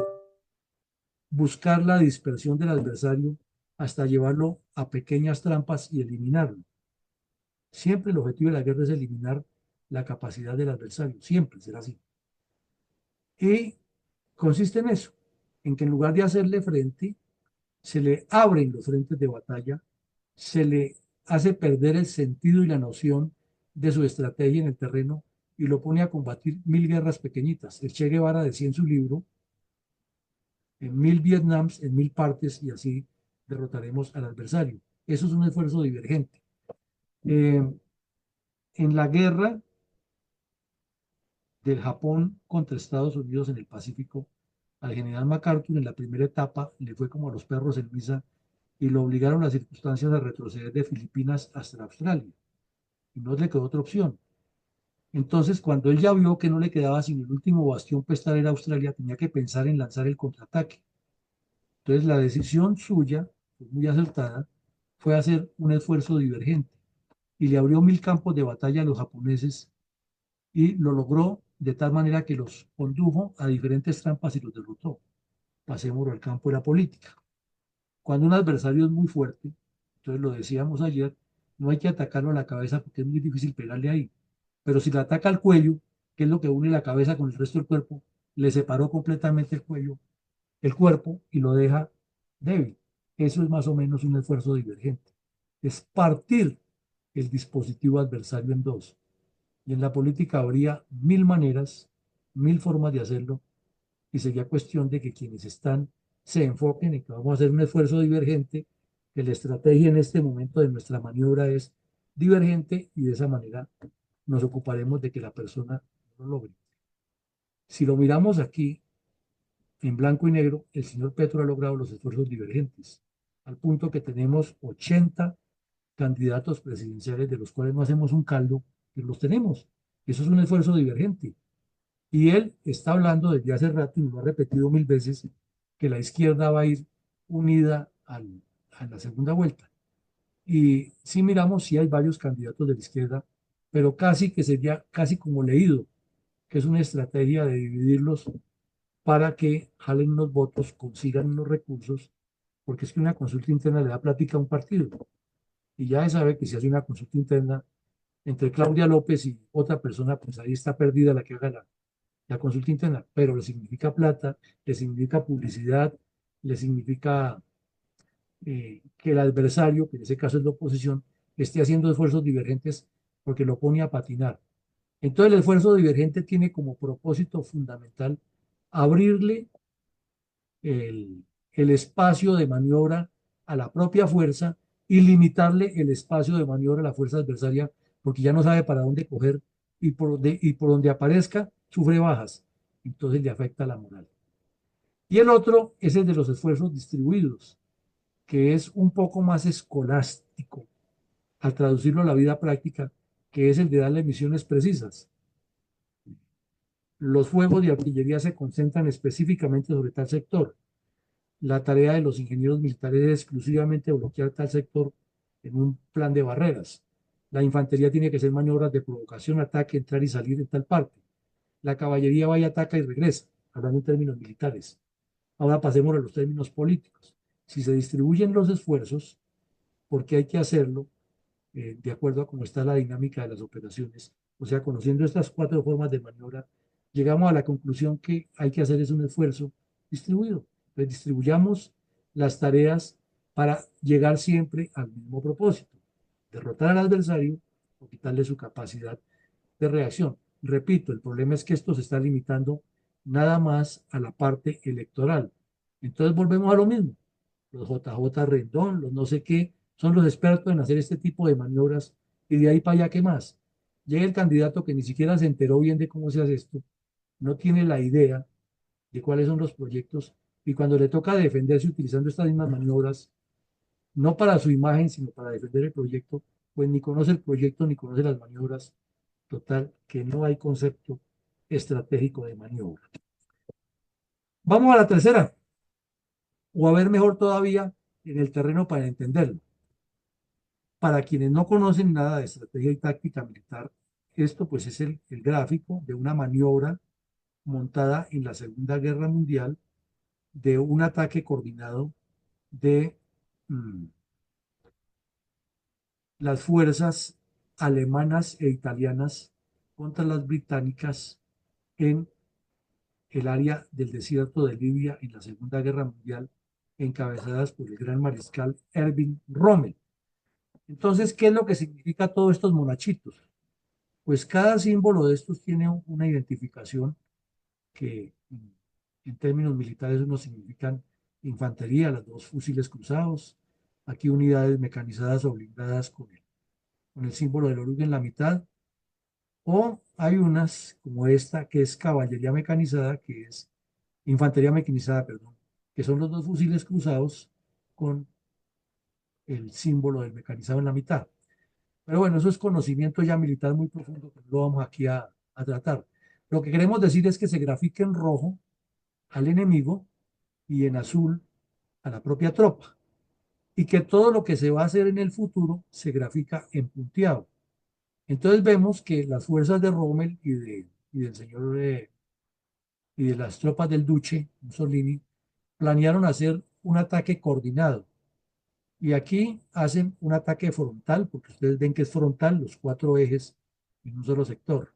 buscar la dispersión del adversario hasta llevarlo a pequeñas trampas y eliminarlo. Siempre el objetivo de la guerra es eliminar la capacidad del adversario, siempre será así. Y consiste en eso, en que en lugar de hacerle frente, se le abren los frentes de batalla, se le hace perder el sentido y la noción de su estrategia en el terreno y lo pone a combatir 1.000 guerras pequeñitas. El Che Guevara decía en su libro, en 1.000 Vietnams, en 1.000 partes, y así derrotaremos al adversario. Eso es un esfuerzo divergente. Eh, en la guerra del Japón contra Estados Unidos en el Pacífico, al general MacArthur en la primera etapa le fue como a los perros en misa y lo obligaron las circunstancias a retroceder de Filipinas hasta Australia. Y no le quedó otra opción. Entonces, cuando él ya vio que no le quedaba sino el último bastión para estar en Australia, tenía que pensar en lanzar el contraataque. Entonces, la decisión suya, muy acertada, fue hacer un esfuerzo divergente y le abrió 1.000 campos de batalla a los japoneses y lo logró de tal manera que los condujo a diferentes trampas y los derrotó. Pasemos al campo de la política. Cuando un adversario es muy fuerte, entonces lo decíamos ayer, no hay que atacarlo a la cabeza porque es muy difícil pegarle ahí. Pero si le ataca al cuello, que es lo que une la cabeza con el resto del cuerpo, le separó completamente el cuello, el cuerpo y lo deja débil. Eso es más o menos un esfuerzo divergente. Es partir el dispositivo adversario en dos. Y en la política habría 1.000 maneras, 1.000 formas de hacerlo, y sería cuestión de que quienes están se enfoquen en que vamos a hacer un esfuerzo divergente, que la estrategia en este momento de nuestra maniobra es divergente y de esa manera nos ocuparemos de que la persona lo logre. Si lo miramos aquí en blanco y negro, el señor Petro ha logrado los esfuerzos divergentes, al punto que tenemos 80 candidatos presidenciales de los cuales no hacemos un caldo, pero los tenemos. Eso es un esfuerzo divergente. Y él está hablando desde hace rato, y lo ha repetido 1.000 veces, que la izquierda va a ir unida a la segunda vuelta. Y si miramos, sí hay varios candidatos de la izquierda, pero casi que sería casi como leído. que es una estrategia de dividirlos para que jalen unos votos, consigan unos recursos, porque es que una consulta interna le da plática a un partido. Y ya se sabe que si hace una consulta interna entre Claudia López y otra persona, pues ahí está perdida la que haga la consulta interna, pero le significa plata, le significa publicidad, le significa que el adversario, que en ese caso es la oposición, esté haciendo esfuerzos divergentes porque lo pone a patinar. Entonces el esfuerzo divergente tiene como propósito fundamental abrirle el espacio de maniobra a la propia fuerza y limitarle el espacio de maniobra a la fuerza adversaria porque ya no sabe para dónde coger y por donde aparezca sufre bajas. Entonces le afecta la moral. Y el otro es el de los esfuerzos distribuidos, que es un poco más escolástico al traducirlo a la vida práctica, que es el de darle misiones precisas. Los fuegos de artillería se concentran específicamente sobre tal sector. La tarea de los ingenieros militares es exclusivamente bloquear tal sector en un plan de barreras. La infantería tiene que hacer maniobras de provocación, ataque, entrar y salir en tal parte. La caballería va y ataca y regresa, hablando en términos militares. Ahora pasemos a los términos políticos. Si se distribuyen los esfuerzos, porque hay que hacerlo de acuerdo a cómo está la dinámica de las operaciones. O sea, conociendo estas cuatro formas de maniobra, llegamos a la conclusión que hay que hacer es un esfuerzo distribuido. Entonces, distribuyamos las tareas para llegar siempre al mismo propósito, derrotar al adversario o quitarle su capacidad de reacción. Repito, el problema es que esto se está limitando nada más a la parte electoral. Entonces volvemos a lo mismo. Los JJ Rendón, los no sé qué, son los expertos en hacer este tipo de maniobras y de ahí para allá, ¿qué más? Llega el candidato que ni siquiera se enteró bien de cómo se hace esto, no tiene la idea de cuáles son los proyectos y cuando le toca defenderse utilizando estas mismas maniobras, no para su imagen, sino para defender el proyecto, pues ni conoce el proyecto ni conoce las maniobras. Total, que no hay concepto estratégico de maniobra. Vamos a la tercera, o a ver mejor todavía en el terreno para entenderlo. Para quienes no conocen nada de estrategia y táctica militar, esto pues es el gráfico de una maniobra montada en la Segunda Guerra Mundial de un ataque coordinado de mm, las fuerzas alemanas e italianas contra las británicas en el área del desierto de Libia en la Segunda Guerra Mundial, encabezadas por el gran mariscal Erwin Rommel. Entonces, ¿qué es lo que significa todos estos monachitos? Pues cada símbolo de estos tiene una identificación que en términos militares unos significan infantería, los dos fusiles cruzados, aquí unidades mecanizadas o blindadas con el símbolo del oruga en la mitad, o hay unas como esta que es caballería mecanizada, que es infantería mecanizada, perdón, que son los dos fusiles cruzados con el símbolo del mecanizado en la mitad. Pero bueno, eso es conocimiento ya militar muy profundo que no lo vamos aquí a tratar. Lo que queremos decir es que se grafique en rojo al enemigo y en azul a la propia tropa. Y que todo lo que se va a hacer en el futuro se grafica en punteado. Entonces vemos que las fuerzas de Rommel y del señor y de las tropas del Duce, Mussolini, planearon hacer un ataque coordinado. Y aquí hacen un ataque frontal, porque ustedes ven que es frontal, los cuatro ejes en un solo sector.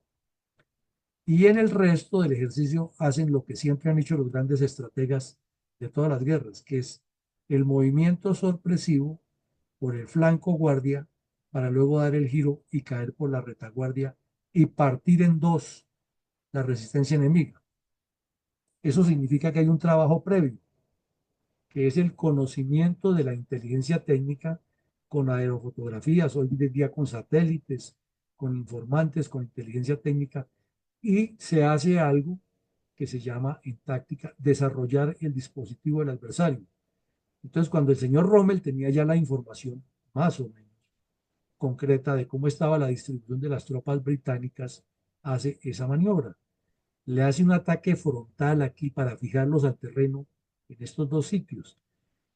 Y en el resto del ejercicio hacen lo que siempre han hecho los grandes estrategas de todas las guerras, que es el movimiento sorpresivo por el flanco guardia para luego dar el giro y caer por la retaguardia y partir en dos la resistencia enemiga. Eso significa que hay un trabajo previo, que es el conocimiento de la inteligencia técnica con aerofotografías, hoy en día con satélites, con informantes, con inteligencia técnica, y se hace algo que se llama en táctica desarrollar el dispositivo del adversario. Entonces, cuando el señor Rommel tenía ya la información más o menos concreta de cómo estaba la distribución de las tropas británicas, hace esa maniobra. Le hace un ataque frontal aquí para fijarlos al terreno en estos dos sitios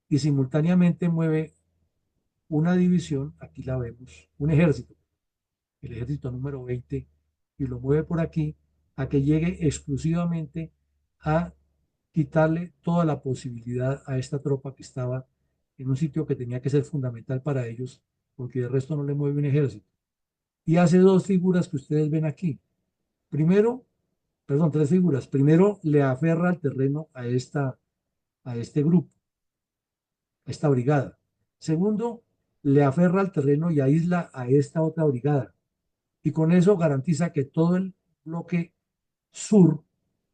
y simultáneamente mueve una división, aquí la vemos, un ejército, el ejército número 20, y lo mueve por aquí a que llegue exclusivamente a quitarle toda la posibilidad a esta tropa que estaba en un sitio que tenía que ser fundamental para ellos, porque de resto no le mueve un ejército. Y hace dos figuras que ustedes ven aquí. Primero, perdón, tres figuras. Primero, le aferra al terreno a este grupo, a esta brigada. Segundo, le aferra al terreno y aísla a esta otra brigada. Y con eso garantiza que todo el bloque sur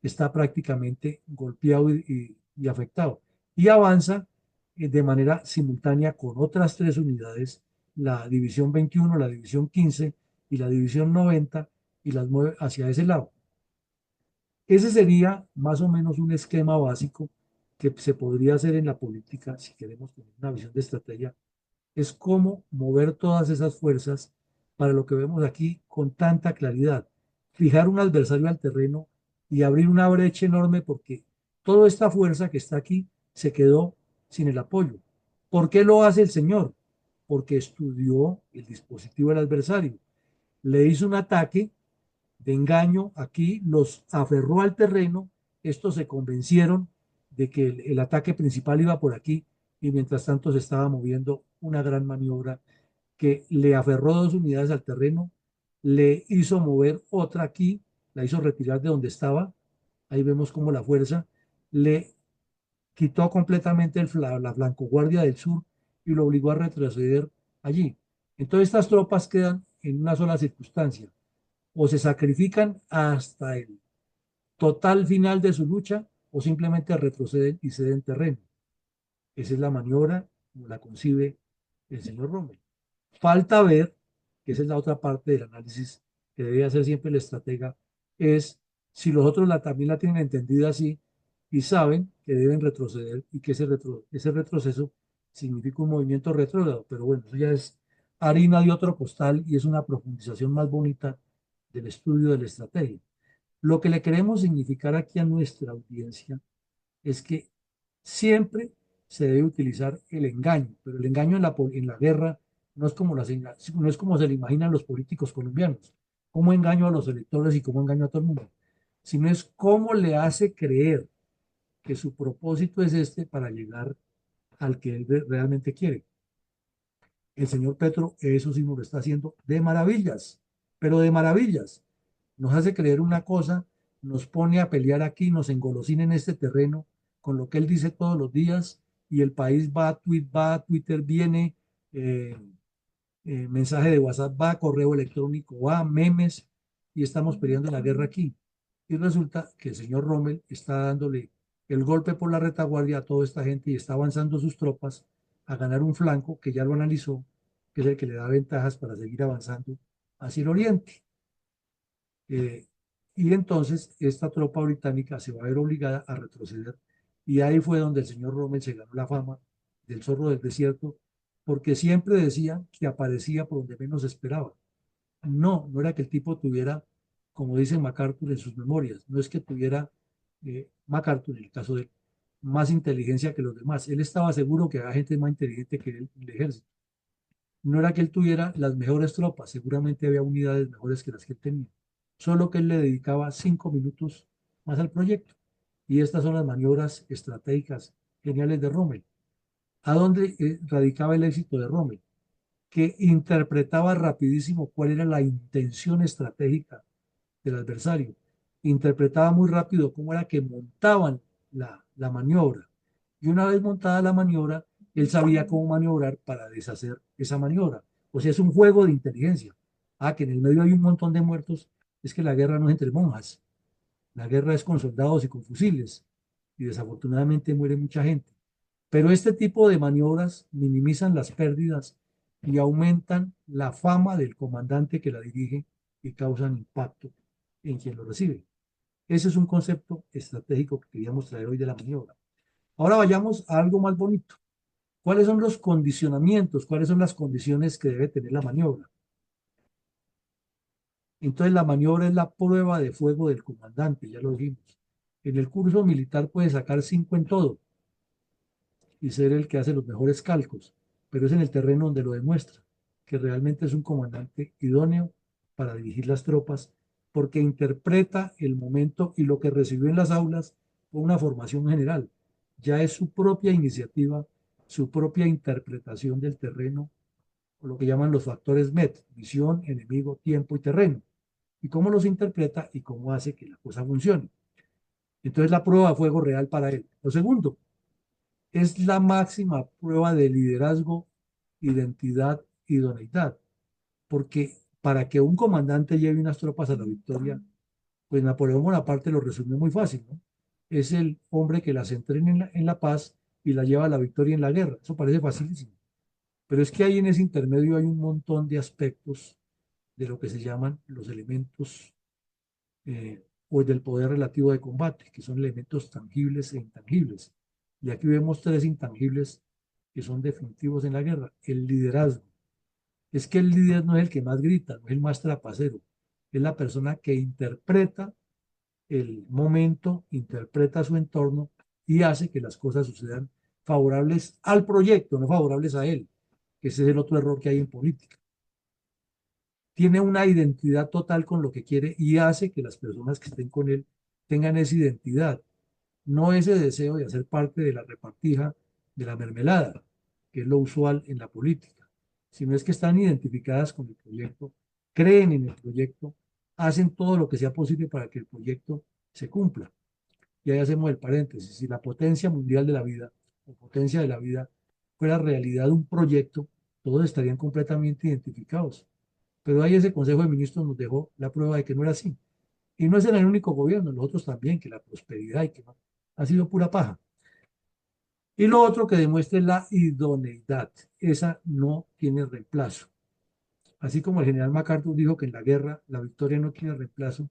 está prácticamente golpeado y afectado. Y avanza de manera simultánea con otras tres unidades, la División 21, la División 15 y la División 90, y las mueve hacia ese lado. Ese sería más o menos un esquema básico que se podría hacer en la política si queremos tener una visión de estrategia, es cómo mover todas esas fuerzas para lo que vemos aquí con tanta claridad. Fijar un adversario al terreno y abrir una brecha enorme porque toda esta fuerza que está aquí se quedó sin el apoyo. ¿Por qué lo hace el señor? Porque estudió el dispositivo del adversario. Le hizo un ataque de engaño aquí, los aferró al terreno, estos se convencieron de que el ataque principal iba por aquí y mientras tanto se estaba moviendo una gran maniobra que le aferró dos unidades al terreno, le hizo mover otra aquí, la hizo retirar de donde estaba, ahí vemos como la fuerza, le quitó completamente la flancoguardia del sur y lo obligó a retroceder allí. Entonces estas tropas quedan en una sola circunstancia, o se sacrifican hasta el total final de su lucha o simplemente retroceden y ceden terreno. Esa es la maniobra como la concibe el señor Rommel. Falta ver, que esa es la otra parte del análisis que debe hacer siempre el estratega, es si los otros también la tienen entendida así y saben que deben retroceder y que ese retroceso significa un movimiento retrógrado. Pero bueno, eso ya es harina de otro costal y es una profundización más bonita del estudio de la estrategia. Lo que le queremos significar aquí a nuestra audiencia es que siempre se debe utilizar el engaño, pero el engaño en la guerra no es como, no es como se le imaginan los políticos colombianos, cómo engaño a los electores y cómo engaño a todo el mundo, sino es cómo le hace creer que su propósito es este para llegar al que él realmente quiere. El señor Petro eso sí nos lo está haciendo de maravillas, pero de maravillas. Nos hace creer una cosa, nos pone a pelear aquí, nos engolosina en este terreno con lo que él dice todos los días y el país va, Twitter viene, eh, mensaje de WhatsApp va, correo electrónico va, memes y estamos peleando la guerra aquí. Y resulta que el señor Rommel está dándole el golpe por la retaguardia a toda esta gente y está avanzando sus tropas a ganar un flanco que ya lo analizó, que es el que le da ventajas para seguir avanzando hacia el oriente. Eh, y entonces esta tropa británica se va a ver obligada a retroceder. Y ahí fue donde el señor Rommel se ganó la fama del zorro del desierto, porque siempre decía que aparecía por donde menos esperaba. No, no era que el tipo tuviera, como dice MacArthur en sus memorias, no es que tuviera MacArthur, en el caso de él, más inteligencia que los demás. Él estaba seguro que había gente más inteligente que él en el ejército. No era que él tuviera las mejores tropas, seguramente había unidades mejores que las que él tenía, solo que él le dedicaba 5 minutos más al proyecto. Y estas son las maniobras estratégicas geniales de Rommel. ¿A dónde radicaba el éxito de Rommel? Que interpretaba rapidísimo cuál era la intención estratégica del adversario. Interpretaba muy rápido cómo era que montaban la maniobra. Y una vez montada la maniobra, él sabía cómo maniobrar para deshacer esa maniobra. O sea, es un juego de inteligencia. Ah, que en el medio hay un montón de muertos. Es que la guerra no es entre monjas. La guerra es con soldados y con fusiles. Y desafortunadamente muere mucha gente. Pero este tipo de maniobras minimizan las pérdidas y aumentan la fama del comandante que la dirige y causan impacto en quien lo recibe. Ese es un concepto estratégico que queríamos traer hoy de la maniobra. Ahora vayamos a algo más bonito. ¿Cuáles son los condicionamientos? ¿Cuáles son las condiciones que debe tener la maniobra? Entonces la maniobra es la prueba de fuego del comandante, ya lo dijimos. En el curso militar puede sacar 5 en todo y ser el que hace los mejores cálculos, pero es en el terreno donde lo demuestra, que realmente es un comandante idóneo para dirigir las tropas porque interpreta el momento y lo que recibió en las aulas fue una formación general. Ya es su propia iniciativa, su propia interpretación del terreno, o lo que llaman los factores MET, visión, enemigo, tiempo y terreno, y cómo los interpreta y cómo hace que la cosa funcione. Entonces la prueba de fuego real para él. Lo segundo, es la máxima prueba de liderazgo, identidad, idoneidad, porque para que un comandante lleve unas tropas a la victoria, pues Napoleón Bonaparte lo resumió muy fácil, ¿no? Es el hombre que las entrena en la paz y la lleva a la victoria en la guerra. Eso parece facilísimo. Pero es que ahí en ese intermedio hay un montón de aspectos de lo que se llaman los elementos o del poder relativo de combate, que son elementos tangibles e intangibles. Y aquí vemos tres intangibles que son definitivos en la guerra. El liderazgo. Es que el líder no es el que más grita, no es el más trapacero, es la persona que interpreta el momento, interpreta su entorno y hace que las cosas sucedan favorables al proyecto, no favorables a él, que ese es el otro error que hay en política. Tiene una identidad total con lo que quiere y hace que las personas que estén con él tengan esa identidad, no ese deseo de hacer parte de la repartija de la mermelada, que es lo usual en la política, sino es que están identificadas con el proyecto, creen en el proyecto, hacen todo lo que sea posible para que el proyecto se cumpla. Y ahí hacemos el paréntesis. Si la potencia mundial de la vida o potencia de la vida fuera realidad un proyecto, todos estarían completamente identificados. Pero ahí ese Consejo de Ministros nos dejó la prueba de que no era así. Y no es en el único gobierno, los otros también, que la prosperidad y que no, ha sido pura paja. Y lo otro que demuestra es la idoneidad. Esa no tiene reemplazo. Así como el general MacArthur dijo que en la guerra la victoria no tiene reemplazo,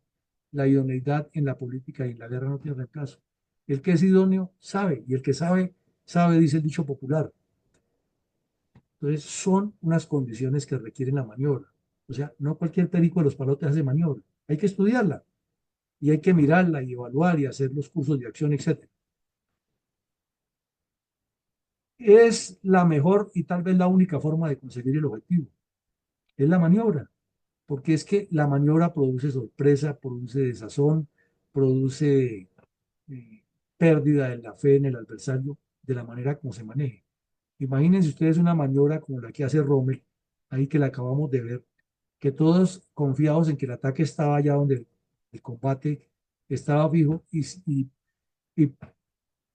la idoneidad en la política y en la guerra no tiene reemplazo. El que es idóneo sabe, y el que sabe, sabe, dice el dicho popular. Entonces son unas condiciones que requieren la maniobra. O sea, no cualquier perico de los palotes hace maniobra. Hay que estudiarla y hay que mirarla y evaluar y hacer los cursos de acción, etcétera. Es la mejor y tal vez la única forma de conseguir el objetivo. Es la maniobra, porque es que la maniobra produce sorpresa, produce desazón, produce eh, pérdida de la fe en el adversario de la manera como se maneje. Imagínense ustedes una maniobra como la que hace Rommel, ahí que la acabamos de ver, que todos confiados en que el ataque estaba allá donde el combate estaba fijo y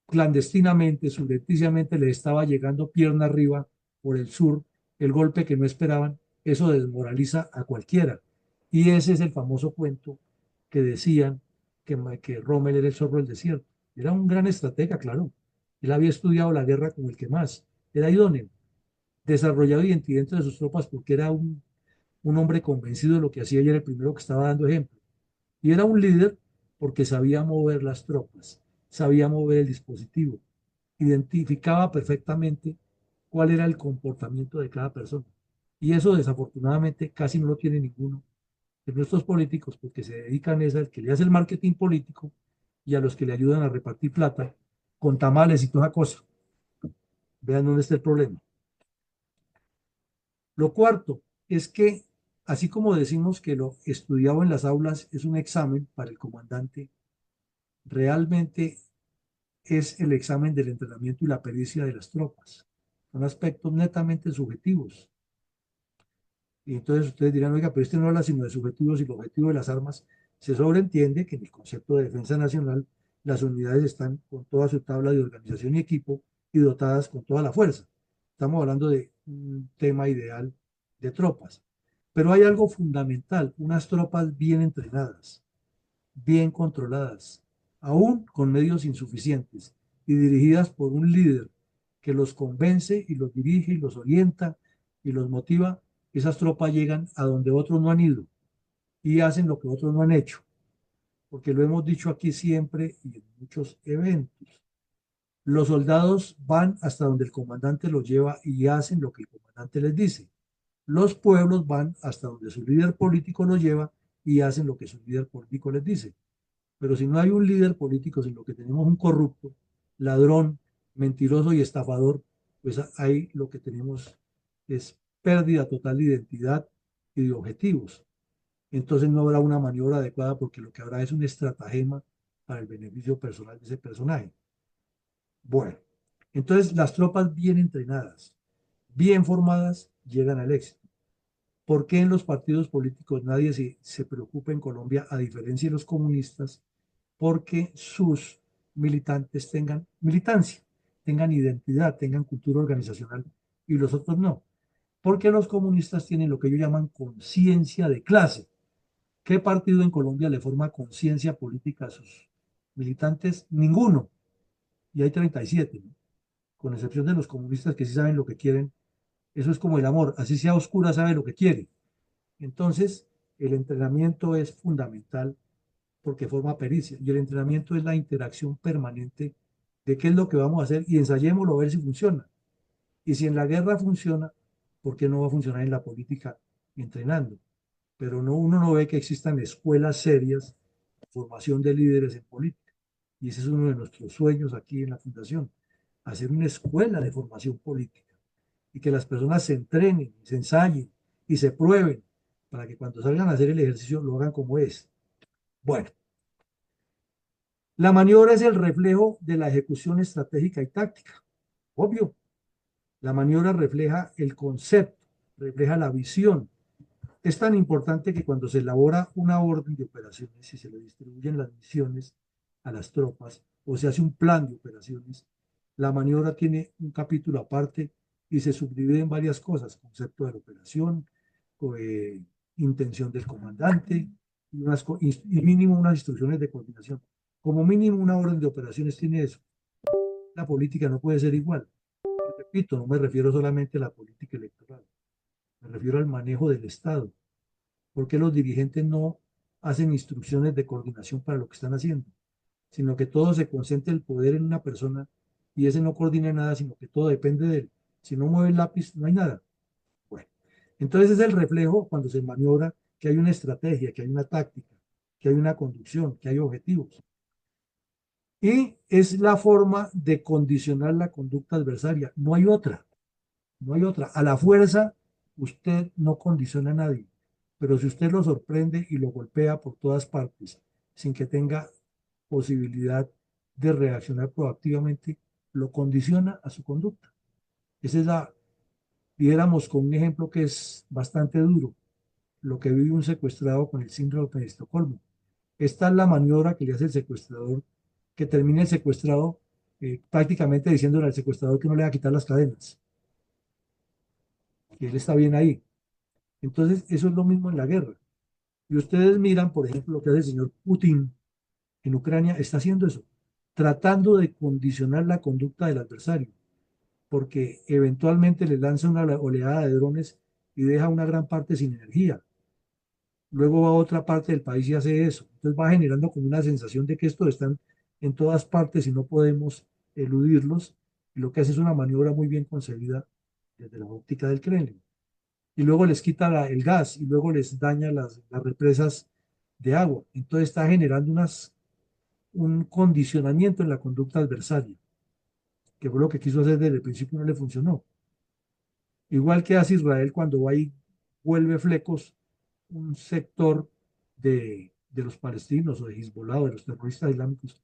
clandestinamente, subrepticiamente le estaba llegando pierna arriba por el sur, el golpe que no esperaban, eso desmoraliza a cualquiera. Y ese es el famoso cuento que decían que Rommel era el zorro del desierto. Era un gran estratega, claro. Él había estudiado la guerra como el que más. Era idóneo, desarrollado identidad entre sus tropas porque era un hombre convencido de lo que hacía y era el primero que estaba dando ejemplo. Y era un líder porque sabía mover las tropas, sabía mover el dispositivo, identificaba perfectamente cuál era el comportamiento de cada persona. Y eso desafortunadamente casi no lo tiene ninguno de nuestros políticos porque se dedican es al que le hace el marketing político y a los que le ayudan a repartir plata con tamales y toda cosa. Vean dónde está el problema. Lo cuarto es que, así como decimos que lo estudiado en las aulas es un examen para el comandante, realmente es el examen del entrenamiento y la pericia de las tropas. Son aspectos netamente subjetivos. Y entonces ustedes dirán, oiga, pero este no habla sino de subjetivos y el objetivo de las armas. Se sobreentiende que en el concepto de defensa nacional las unidades están con toda su tabla de organización y equipo y dotadas con toda la fuerza. Estamos hablando de un tema ideal de tropas. Pero hay algo fundamental, unas tropas bien entrenadas, bien controladas, aún con medios insuficientes y dirigidas por un líder que los convence y los dirige y los orienta y los motiva, esas tropas llegan a donde otros no han ido y hacen lo que otros no han hecho, porque lo hemos dicho aquí siempre y en muchos eventos. Los soldados van hasta donde el comandante los lleva y hacen lo que el comandante les dice. Los pueblos van hasta donde su líder político los lleva y hacen lo que su líder político les dice. Pero si no hay un líder político, sino que tenemos un corrupto, ladrón, mentiroso y estafador, pues ahí lo que tenemos es pérdida total de identidad y de objetivos. entonces no habrá una maniobra adecuada porque lo que habrá es un estratagema para el beneficio personal de ese personaje. Bueno, entonces las tropas bien entrenadas, bien formadas, llegan al éxito. ¿Por qué en los partidos políticos nadie se preocupa en Colombia, a diferencia de los comunistas, porque sus militantes tengan militancia, tengan identidad, tengan cultura organizacional y los otros no? Porque los comunistas tienen lo que ellos llaman conciencia de clase. ¿Qué partido en Colombia le forma conciencia política a sus militantes? Ninguno. Y hay 37, ¿no? Con excepción de los comunistas que sí saben lo que quieren. Eso es como el amor, así sea oscura, sabe lo que quiere. Entonces, el entrenamiento es fundamental porque forma pericia. Y el entrenamiento es la interacción permanente de qué es lo que vamos a hacer y ensayémoslo a ver si funciona. Y si en la guerra funciona, ¿por qué no va a funcionar en la política entrenando? Pero no, uno no ve que existan escuelas serias de formación de líderes en política. Y ese es uno de nuestros sueños aquí en la Fundación, hacer una escuela de formación política y que las personas se entrenen, se ensayen y se prueben para que cuando salgan a hacer el ejercicio lo hagan como es. Bueno, la maniobra es el reflejo de la ejecución estratégica y táctica. Obvio, la maniobra refleja el concepto, refleja la visión. Es tan importante que cuando se elabora una orden de operaciones y se le distribuyen las misiones a las tropas o se hace un plan de operaciones, la maniobra tiene un capítulo aparte y se subdivide en varias cosas: concepto de la operación, eh, intención del comandante y mínimo unas instrucciones de coordinación. Como mínimo una orden de operaciones tiene eso. La política no puede ser igual. Y repito, no me refiero solamente a la política electoral, me refiero al manejo del Estado. ¿Por qué los dirigentes no hacen instrucciones de coordinación para lo que están haciendo? Sino que todo se concentra el poder en una persona y ese no coordina nada, sino que todo depende de él. Si no mueve el lápiz, no hay nada. Bueno, entonces es el reflejo cuando se maniobra que hay una estrategia, que hay una táctica, que hay una conducción, que hay objetivos. Y es la forma de condicionar la conducta adversaria. No hay otra, no hay otra. A la fuerza, usted no condiciona a nadie, pero si usted lo sorprende y lo golpea por todas partes sin que tenga posibilidad de reaccionar proactivamente, lo condiciona a su conducta. Esa es la, viéramos con un ejemplo que es bastante duro, lo que vive un secuestrado con el síndrome de Estocolmo. Esta es la maniobra que le hace el secuestrador, que termina el secuestrado prácticamente diciéndole al secuestrador que no le va a quitar las cadenas, que él está bien ahí. Entonces, eso es lo mismo en la guerra. Y ustedes miran, por ejemplo, lo que hace el señor Putin en Ucrania, está haciendo eso, tratando de condicionar la conducta del adversario, porque eventualmente le lanza una oleada de drones y deja una gran parte sin energía. Luego va a otra parte del país y hace eso. Entonces va generando como una sensación de que estos están en todas partes y no podemos eludirlos. Y lo que hace es una maniobra muy bien concebida desde la óptica del Kremlin. Y luego les quita el gas y luego les daña las represas de agua. Entonces está generando un condicionamiento en la conducta adversaria, que fue lo que quiso hacer desde el principio y no le funcionó. Igual que hace Israel cuando va y vuelve flecos un sector de los palestinos o de Hezbollah o de los terroristas islámicos,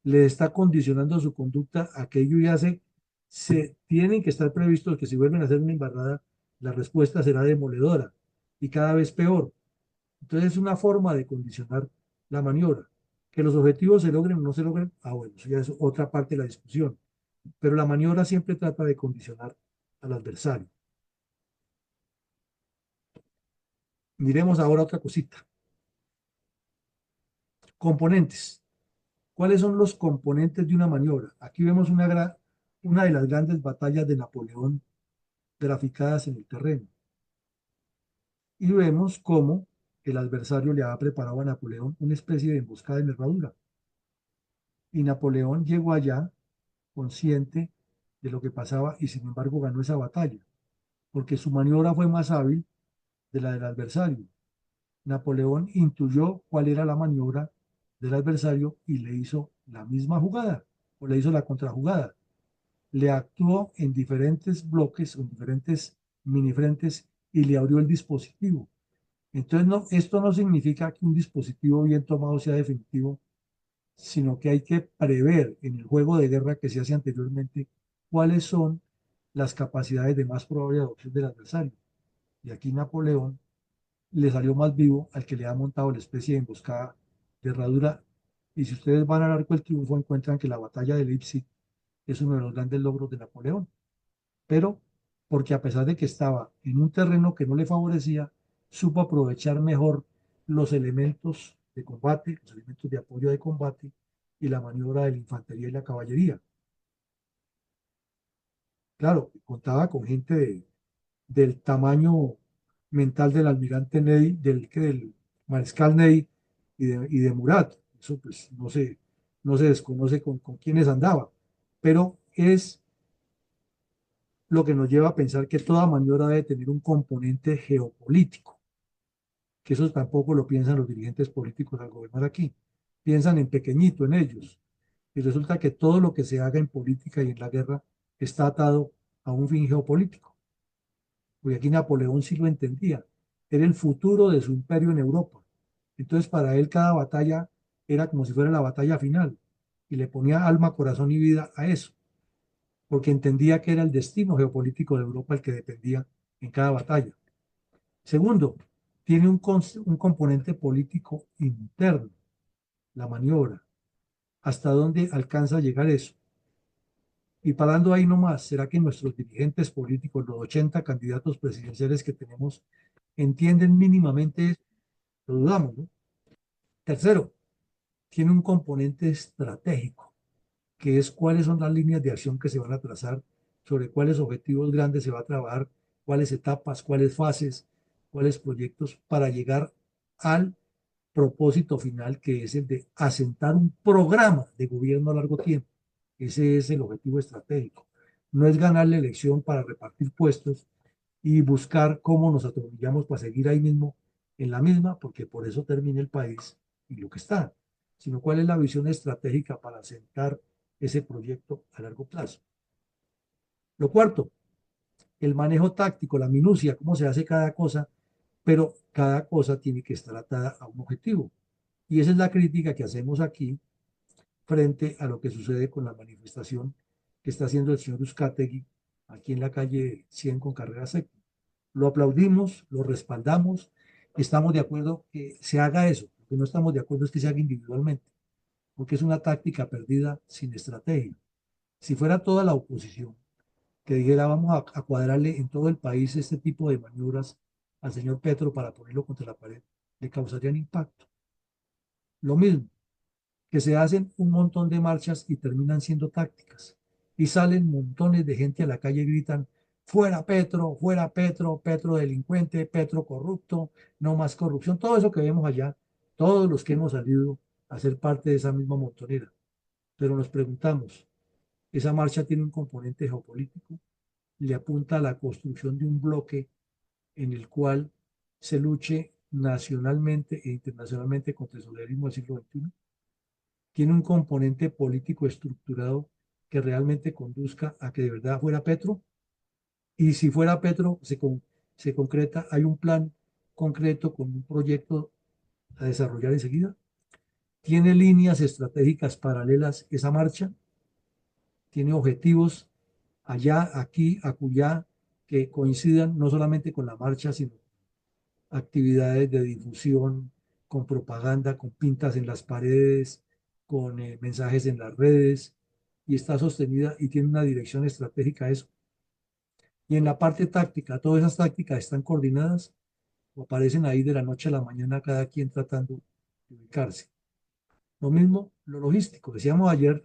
le está condicionando su conducta a que ellos ya se tienen que estar previstos que si vuelven a hacer una embarrada, la respuesta será demoledora y cada vez peor. Entonces es una forma de condicionar la maniobra. Que los objetivos se logren o no se logren, bueno, eso ya es otra parte de la discusión. Pero la maniobra siempre trata de condicionar al adversario. Miremos ahora otra cosita. Componentes. ¿Cuáles son los componentes de una maniobra? Aquí vemos una de las grandes batallas de Napoleón graficadas en el terreno. Y vemos cómo el adversario le ha preparado a Napoleón una especie de emboscada de herradura. Y Napoleón llegó allá consciente de lo que pasaba y sin embargo ganó esa batalla, porque su maniobra fue más hábil de la del adversario. Napoleón intuyó cuál era la maniobra del adversario y le hizo la misma jugada o le hizo la contrajugada. Le actuó en diferentes bloques o en diferentes minifrentes y le abrió el dispositivo. Entonces, no, esto no significa que un dispositivo bien tomado sea definitivo, sino que hay que prever en el juego de guerra que se hace anteriormente cuáles son las capacidades de más probable adopción del adversario. Y aquí Napoleón le salió más vivo al que le ha montado la especie de emboscada de herradura. Y si ustedes van al Arco del Triunfo, encuentran que la batalla de Leipzig es uno de los grandes logros de Napoleón. Pero porque a pesar de que estaba en un terreno que no le favorecía, supo aprovechar mejor los elementos de combate, los elementos de apoyo de combate y la maniobra de la infantería y la caballería. Claro, contaba con gente del tamaño mental del almirante Ney, del mariscal Ney y de Murat. Eso pues no se desconoce con quiénes andaba, pero es lo que nos lleva a pensar que toda maniobra debe tener un componente geopolítico, que eso tampoco lo piensan los dirigentes políticos al gobernar aquí. Piensan en pequeñito, en ellos. Y resulta que todo lo que se haga en política y en la guerra está atado a un fin geopolítico. Porque aquí Napoleón sí lo entendía. Era el futuro de su imperio en Europa. Entonces, para él cada batalla era como si fuera la batalla final. Y le ponía alma, corazón y vida a eso, porque entendía que era el destino geopolítico de Europa el que dependía en cada batalla. Segundo, tiene un componente político interno, la maniobra. ¿Hasta dónde alcanza a llegar eso? Y parando ahí nomás, ¿será que nuestros dirigentes políticos, los 80 candidatos presidenciales que tenemos, entienden mínimamente eso? Lo dudamos, ¿no? Tercero, tiene un componente estratégico, que es cuáles son las líneas de acción que se van a trazar, sobre cuáles objetivos grandes se va a trabajar, cuáles etapas, cuáles fases, cuáles proyectos para llegar al propósito final, que es el de asentar un programa de gobierno a largo tiempo. Ese es el objetivo estratégico. No es ganar la elección para repartir puestos y buscar cómo nos atornillamos para seguir ahí mismo en la misma, porque por eso termina el país y lo que está, sino cuál es la visión estratégica para asentar ese proyecto a largo plazo. Lo cuarto, el manejo táctico, la minucia, cómo se hace cada cosa, pero cada cosa tiene que estar atada a un objetivo. Y esa es la crítica que hacemos aquí frente a lo que sucede con la manifestación que está haciendo el señor Uzcategui aquí en la calle 100 con carrera sexta. Lo aplaudimos, lo respaldamos, estamos de acuerdo que se haga eso. Lo que no estamos de acuerdo es que se haga individualmente, porque es una táctica perdida sin estrategia. Si fuera toda la oposición que dijera vamos a cuadrarle en todo el país este tipo de maniobras al señor Petro para ponerlo contra la pared, le causarían impacto. Lo mismo, que se hacen un montón de marchas y terminan siendo tácticas. Y salen montones de gente a la calle y gritan, fuera Petro, Petro delincuente, Petro corrupto, no más corrupción, todo eso que vemos allá, todos los que hemos salido a ser parte de esa misma montonera. Pero nos preguntamos, ¿esa marcha tiene un componente geopolítico? ¿Le apunta a la construcción de un bloque en el cual se luche nacionalmente e internacionalmente contra el socialismo del siglo XXI? ¿Tiene un componente político estructurado que realmente conduzca a que de verdad fuera Petro? Y si fuera Petro, se concreta, hay un plan concreto con un proyecto a desarrollar enseguida. ¿Tiene líneas estratégicas paralelas esa marcha? ¿Tiene objetivos allá, aquí, acullá, que coincidan no solamente con la marcha, sino actividades de difusión, con propaganda, con pintas en las paredes, con mensajes en las redes, y está sostenida y tiene una dirección estratégica eso? Y en la parte táctica, todas esas tácticas están coordinadas o aparecen ahí de la noche a la mañana cada quien tratando de ubicarse. Lo mismo, lo logístico. Decíamos ayer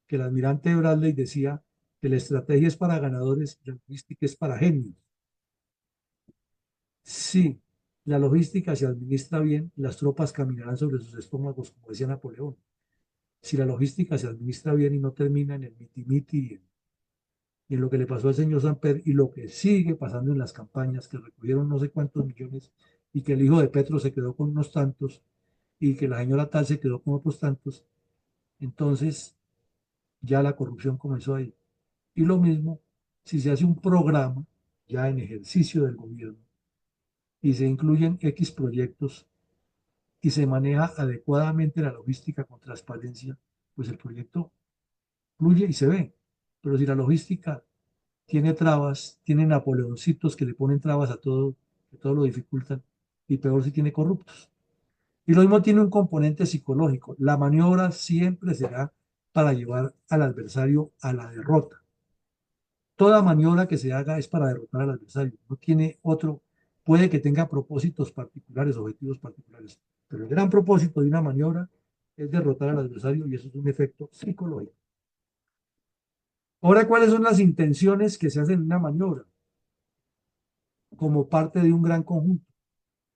que el almirante Bradley decía que la estrategia es para ganadores y la logística es para genios. Sí, la logística se administra bien, las tropas caminarán sobre sus estómagos, como decía Napoleón. Si la logística se administra bien y no termina en el miti-miti y en lo que le pasó al señor Samper y lo que sigue pasando en las campañas, que recogieron no sé cuántos millones y que el hijo de Petro se quedó con unos tantos y que la señora tal se quedó con otros tantos, entonces ya la corrupción comenzó ahí. Y lo mismo si se hace un programa ya en ejercicio del gobierno y se incluyen X proyectos y se maneja adecuadamente la logística con transparencia, pues el proyecto fluye y se ve. Pero si la logística tiene trabas, tiene napoleoncitos que le ponen trabas a todo, que todo lo dificultan, y peor si tiene corruptos. Y lo mismo tiene un componente psicológico. La maniobra siempre será para llevar al adversario a la derrota. Toda maniobra que se haga es para derrotar al adversario. No tiene otro, puede que tenga propósitos particulares, objetivos particulares, pero el gran propósito de una maniobra es derrotar al adversario y eso es un efecto psicológico. Ahora, ¿cuáles son las intenciones que se hacen en una maniobra? Como parte de un gran conjunto,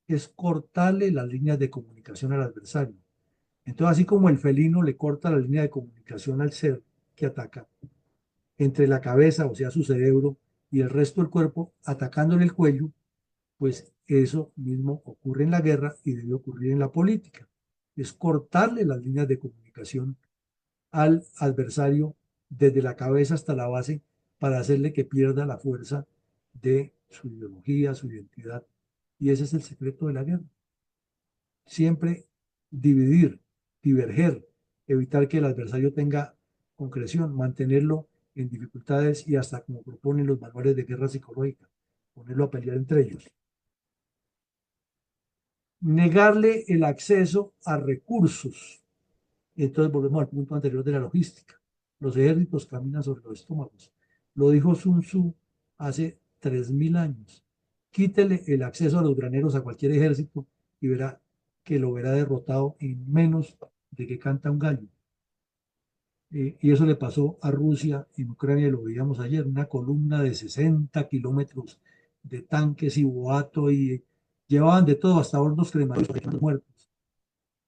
es cortarle las líneas de comunicación al adversario. Entonces, así como el felino le corta la línea de comunicación al ser que ataca, entre la cabeza, o sea, su cerebro, y el resto del cuerpo, atacándole el cuello, pues eso mismo ocurre en la guerra y debe ocurrir en la política. Es cortarle las líneas de comunicación al adversario desde la cabeza hasta la base para hacerle que pierda la fuerza de su ideología, su identidad. Y ese es el secreto de la guerra. Siempre dividir, diverger, evitar que el adversario tenga concreción, mantenerlo en dificultades y hasta como proponen los manuales de guerra psicológica, ponerlo a pelear entre ellos. Negarle el acceso a recursos. Entonces volvemos al punto anterior de la logística. Los ejércitos caminan sobre los estómagos. Lo dijo Sun Tzu hace 3000 años. Quítele el acceso a los graneros a cualquier ejército y verá que lo verá derrotado en menos de que canta un gallo. Y eso le pasó a Rusia en Ucrania, y lo veíamos ayer, una columna de 60 kilómetros de tanques y boato y llevaban de todo, hasta hornos cremarios para los muertos.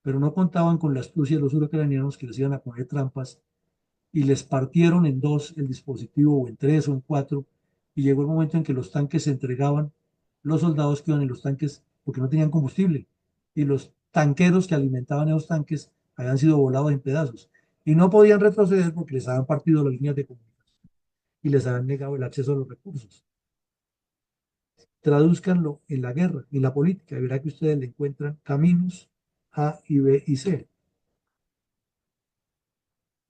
Pero no contaban con la astucia de los ucranianos que les iban a poner trampas y les partieron en dos el dispositivo, o en tres o en cuatro, y llegó el momento en que los tanques se entregaban, los soldados que iban en los tanques porque no tenían combustible, y los tanqueros que alimentaban esos tanques habían sido volados en pedazos, y no podían retroceder porque les habían partido las líneas de comunicación y les habían negado el acceso a los recursos. Tradúzcanlo en la guerra, en la política, y verá que ustedes le encuentran caminos A y B y C.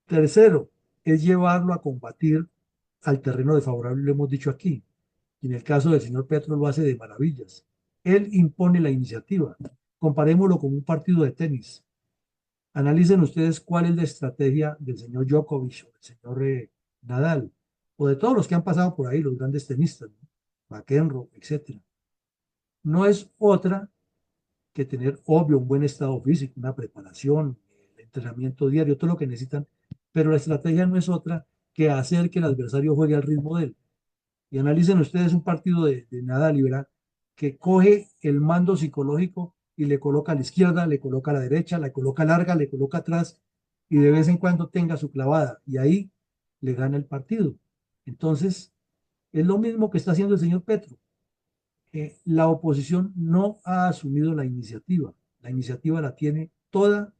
Tercero, es llevarlo a combatir al terreno desfavorable, lo hemos dicho aquí. Y en el caso del señor Petro lo hace de maravillas. Él impone la iniciativa. Comparémoslo con un partido de tenis. Analicen ustedes cuál es la estrategia del señor Djokovic o del señor Nadal, o de todos los que han pasado por ahí, los grandes tenistas, ¿no? McEnroe, etcétera. No es otra que tener, obvio, un buen estado físico, una preparación, el entrenamiento diario, todo lo que necesitan, pero la estrategia no es otra que hacer que el adversario juegue al ritmo de él. Y analicen ustedes un partido de Nadal y verán que coge el mando psicológico y le coloca a la izquierda, le coloca a la derecha, le coloca larga, le coloca atrás y de vez en cuando tenga su clavada y ahí le gana el partido. Entonces, es lo mismo que está haciendo el señor Petro. La oposición no ha asumido la iniciativa. La iniciativa la tiene toda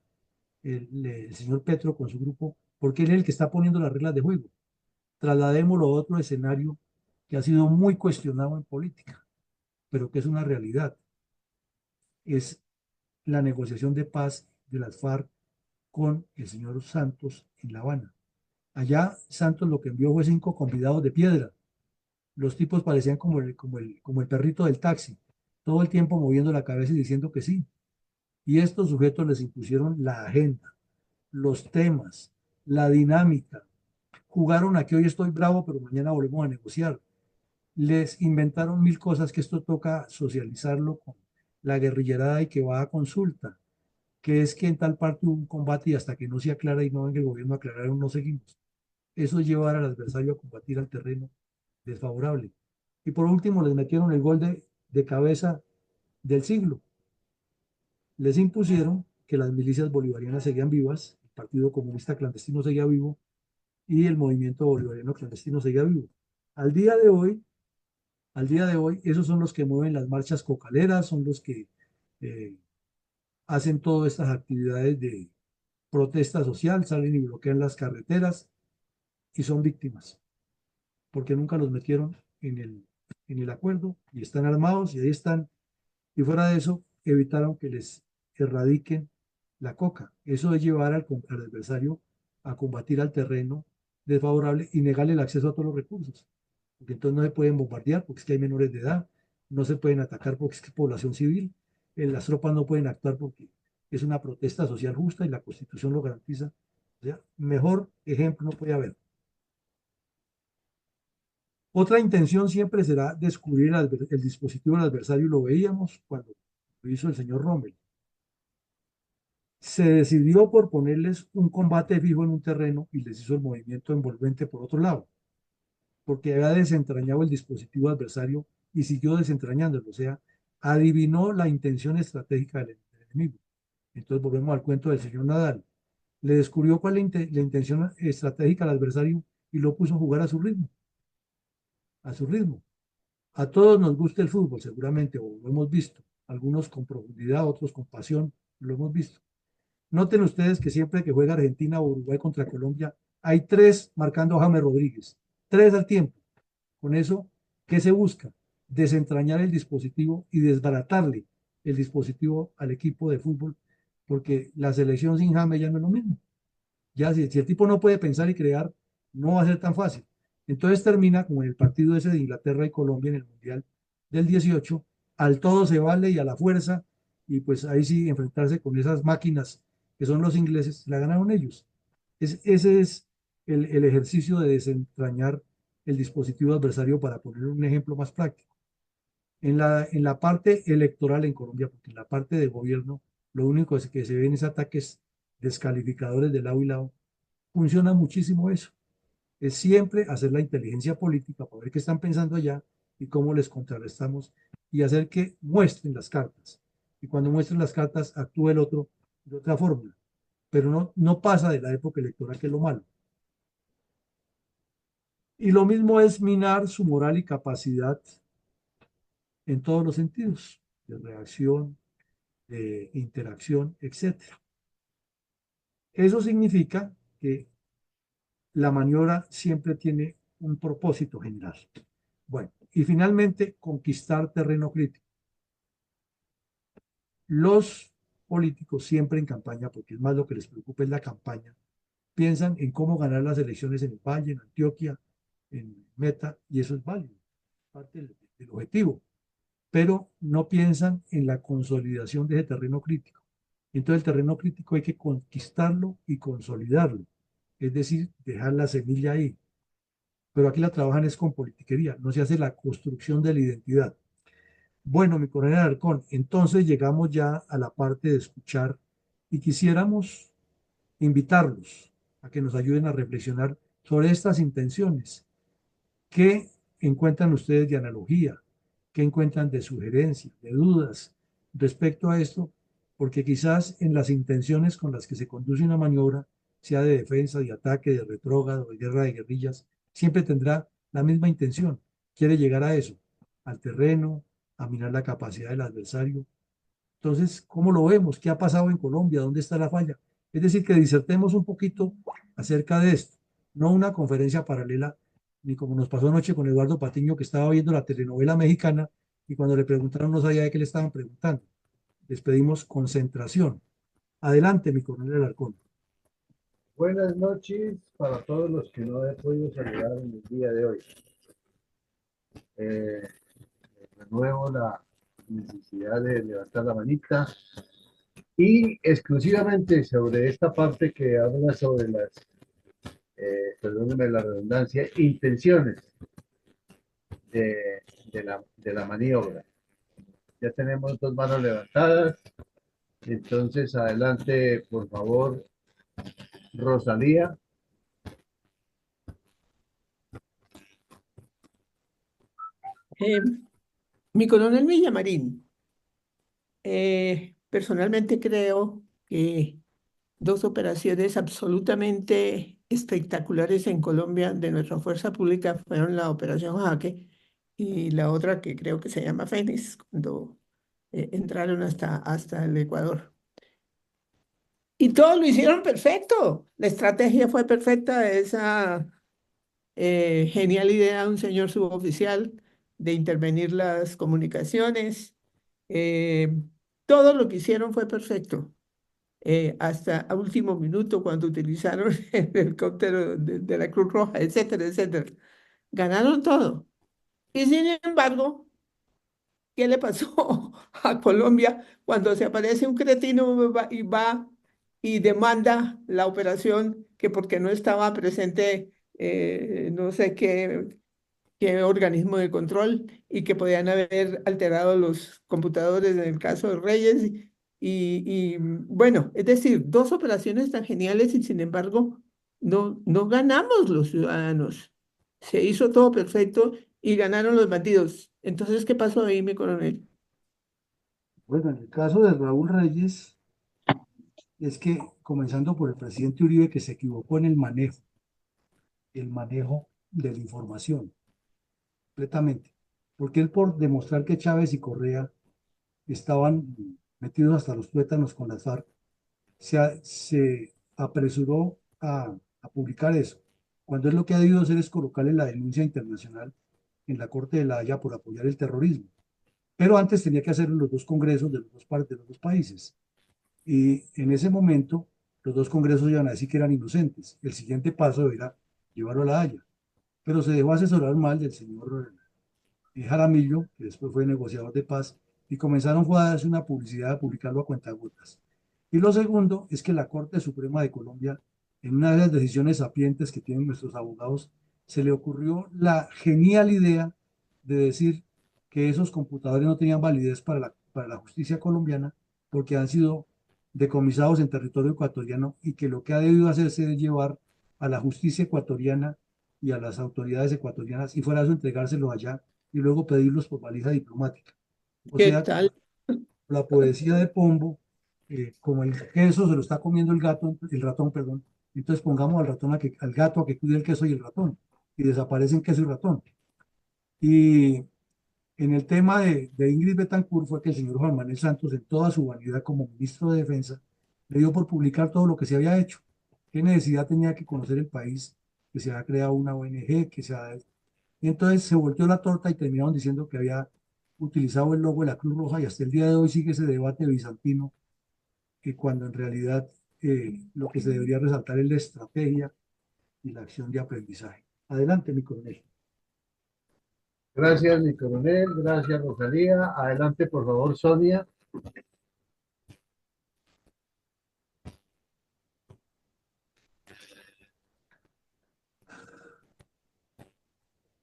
el señor Petro con su grupo porque él es el que está poniendo las reglas de juego. Trasladémoslo a otro escenario que ha sido muy cuestionado en política, pero que es una realidad. Es la negociación de paz de las FARC con el señor Santos en La Habana. Allá Santos lo que envió fue 5 convidados de piedra. Los tipos parecían como el perrito del taxi, todo el tiempo moviendo la cabeza y diciendo que sí. Y estos sujetos les impusieron la agenda, los temas, la dinámica. Jugaron a que hoy estoy bravo, pero mañana volvemos a negociar. Les inventaron mil cosas que esto toca socializarlo con la guerrillerada y que va a consulta, que es que en tal parte hubo un combate y hasta que no se aclara y no venga el gobierno a aclarar, no seguimos. Eso es llevar al adversario a combatir al terreno desfavorable. Y por último, les metieron el gol de cabeza del siglo. Les impusieron que las milicias bolivarianas seguían vivas, el Partido Comunista Clandestino seguía vivo y el movimiento bolivariano clandestino seguía vivo. Al día de hoy, al día de hoy, esos son los que mueven las marchas cocaleras, son los que eh, hacen todas estas actividades de protesta social, salen y bloquean las carreteras y son víctimas, porque nunca los metieron en el acuerdo y están armados y ahí están Y fuera de eso, evitaron que les erradiquen la coca. Eso es llevar al adversario a combatir al terreno desfavorable y negarle el acceso a todos los recursos. Porque entonces no se pueden bombardear porque es que hay menores de edad, no se pueden atacar porque es que es población civil, las tropas no pueden actuar porque es una protesta social justa y la Constitución lo garantiza. O sea, mejor ejemplo no puede haber. Otra intención siempre será descubrir el dispositivo del adversario, y lo veíamos cuando lo hizo el señor Rommel. Se decidió por ponerles un combate fijo en un terreno y les hizo el movimiento envolvente por otro lado, porque había desentrañado el dispositivo adversario y siguió desentrañándolo, o sea, adivinó la intención estratégica del enemigo. Entonces volvemos al cuento del señor Nadal. Le descubrió cuál es la intención estratégica del adversario y lo puso a jugar a su ritmo, a su ritmo. A todos nos gusta el fútbol, seguramente, o lo hemos visto, algunos con profundidad, otros con pasión, lo hemos visto. Noten ustedes que siempre que juega Argentina o Uruguay contra Colombia, hay tres marcando a James Rodríguez, tres al tiempo. Con eso, ¿qué se busca? Desentrañar el dispositivo y desbaratarle el dispositivo al equipo de fútbol, porque la selección sin James ya no es lo mismo. Ya si el tipo no puede pensar y crear, no va a ser tan fácil. Entonces termina como en el partido ese de Inglaterra y Colombia en el Mundial del 18, al todo se vale y a la fuerza, y pues ahí sí enfrentarse con esas máquinas que son los ingleses, la ganaron ellos. Ese es el ejercicio de desentrañar el dispositivo adversario para poner un ejemplo más práctico. En la parte electoral en Colombia, porque en la parte de gobierno, lo único es que se ven es ataques descalificadores de lado y lado, funciona muchísimo eso. Es siempre hacer la inteligencia política para ver qué están pensando allá y cómo les contrarrestamos y hacer que muestren las cartas. Y cuando muestren las cartas, actúe el otro de otra fórmula. Pero no pasa de la época electoral, que es lo malo. Y lo mismo es minar su moral y capacidad en todos los sentidos, de reacción, de interacción, etcétera. Eso significa que la maniobra siempre tiene un propósito general. Bueno, y finalmente, conquistar terreno crítico. Los políticos siempre en campaña, porque es más lo que les preocupa es la campaña, piensan en cómo ganar las elecciones en el Valle, en Antioquia, en Meta, y eso es válido, parte del objetivo, pero no piensan en la consolidación de ese terreno crítico. Entonces el terreno crítico hay que conquistarlo y consolidarlo, es decir, dejar la semilla ahí. Pero aquí la trabajan es con politiquería, no se hace la construcción de la identidad. Bueno, mi coronel Arcón, entonces llegamos ya a la parte de escuchar y quisiéramos invitarlos a que nos ayuden a reflexionar sobre estas intenciones. ¿Qué encuentran ustedes de analogía? ¿Qué encuentran de sugerencias, de dudas respecto a esto? Porque quizás en las intenciones con las que se conduce una maniobra, sea de defensa, de ataque, de retrógrado, de guerra de guerrillas, siempre tendrá la misma intención. Quiere llegar a eso, al terreno, a minar la capacidad del adversario. Entonces, ¿cómo lo vemos? ¿Qué ha pasado en Colombia? ¿Dónde está la falla? Es decir, que disertemos un poquito acerca de esto, no una conferencia paralela, ni como nos pasó anoche con Eduardo Patiño, que estaba viendo la telenovela mexicana y cuando le preguntaron no sabía de qué le estaban preguntando. Les pedimos concentración. Adelante, mi coronel Alarcón. Buenas noches para todos los que no he podido saludar en el día de hoy. Eh, Renuevo la necesidad de levantar la manita y exclusivamente sobre esta parte que habla sobre las, perdónenme la redundancia, intenciones de la maniobra. Ya tenemos dos manos levantadas, entonces adelante, por favor, Rosalía. Eh, Mi coronel Villamarín, personalmente creo que dos operaciones absolutamente espectaculares en Colombia de nuestra fuerza pública fueron la Operación Jaque y la otra que creo que se llama Fénix, cuando entraron hasta el Ecuador. Y todos lo hicieron perfecto. La estrategia fue perfecta, esa genial idea de un señor suboficial de intervenir las comunicaciones Eh, Todo lo que hicieron fue perfecto. Hasta a último minuto cuando utilizaron el helicóptero de la Cruz Roja, etcétera, etcétera. Ganaron todo. Y sin embargo, ¿qué le pasó a Colombia cuando se aparece un cretino y va y demanda la operación que porque no estaba presente no sé qué organismo de control y que podían haber alterado los computadores en el caso de Reyes? Bueno, es decir, dos operaciones tan geniales y sin embargo no ganamos los ciudadanos. Se hizo todo perfecto y ganaron los bandidos. Entonces, ¿qué pasó ahí, mi coronel? Bueno, en el caso de Raúl Reyes, es que comenzando por el presidente Uribe, que se equivocó en el manejo de la información, completamente. Porque él, por demostrar que Chávez y Correa estaban metidos hasta los tuétanos con las FARC, se apresuró a publicar eso, cuando él lo que ha debido hacer es colocarle la denuncia internacional en la Corte de La Haya por apoyar el terrorismo. Pero antes tenía que hacerlo en los dos congresos de los dos, de los dos países. Y en ese momento, los dos congresos iban a decir que eran inocentes. El siguiente paso era llevarlo a La Haya. Pero se dejó asesorar mal del señor Jaramillo, que después fue negociador de paz, y comenzaron fue a darse una publicidad, a publicarlo a cuentagotas. Y lo segundo es que la Corte Suprema de Colombia, en una de las decisiones sapientes que tienen nuestros abogados, se le ocurrió la genial idea de decir que esos computadores no tenían validez para la justicia colombiana porque han sido decomisados en territorio ecuatoriano y que lo que ha debido hacerse es llevar a la justicia ecuatoriana y a las autoridades ecuatorianas y fuera de eso entregárselos allá y luego pedirlos por valija diplomática. O ¿Qué sea, tal? la poesía de Pombo, como el queso se lo está comiendo el gato, el ratón, perdón, entonces pongamos al ratón al gato a que cuide el queso y el ratón, y desaparecen queso y ratón. Y en el tema de Ingrid Betancourt fue que el señor Juan Manuel Santos, en toda su vanidad como ministro de Defensa, le dio por publicar todo lo que se había hecho. ¿Qué necesidad tenía que conocer el país? Que se había creado una ONG, y entonces se volteó la torta y terminaron diciendo que había utilizado el logo de la Cruz Roja y hasta el día de hoy sigue ese debate bizantino, que cuando en realidad lo que se debería resaltar es la estrategia y la acción de aprendizaje. Adelante, mi coronel. Gracias, mi coronel. Gracias, Rosalía. Adelante, por favor, Sonia.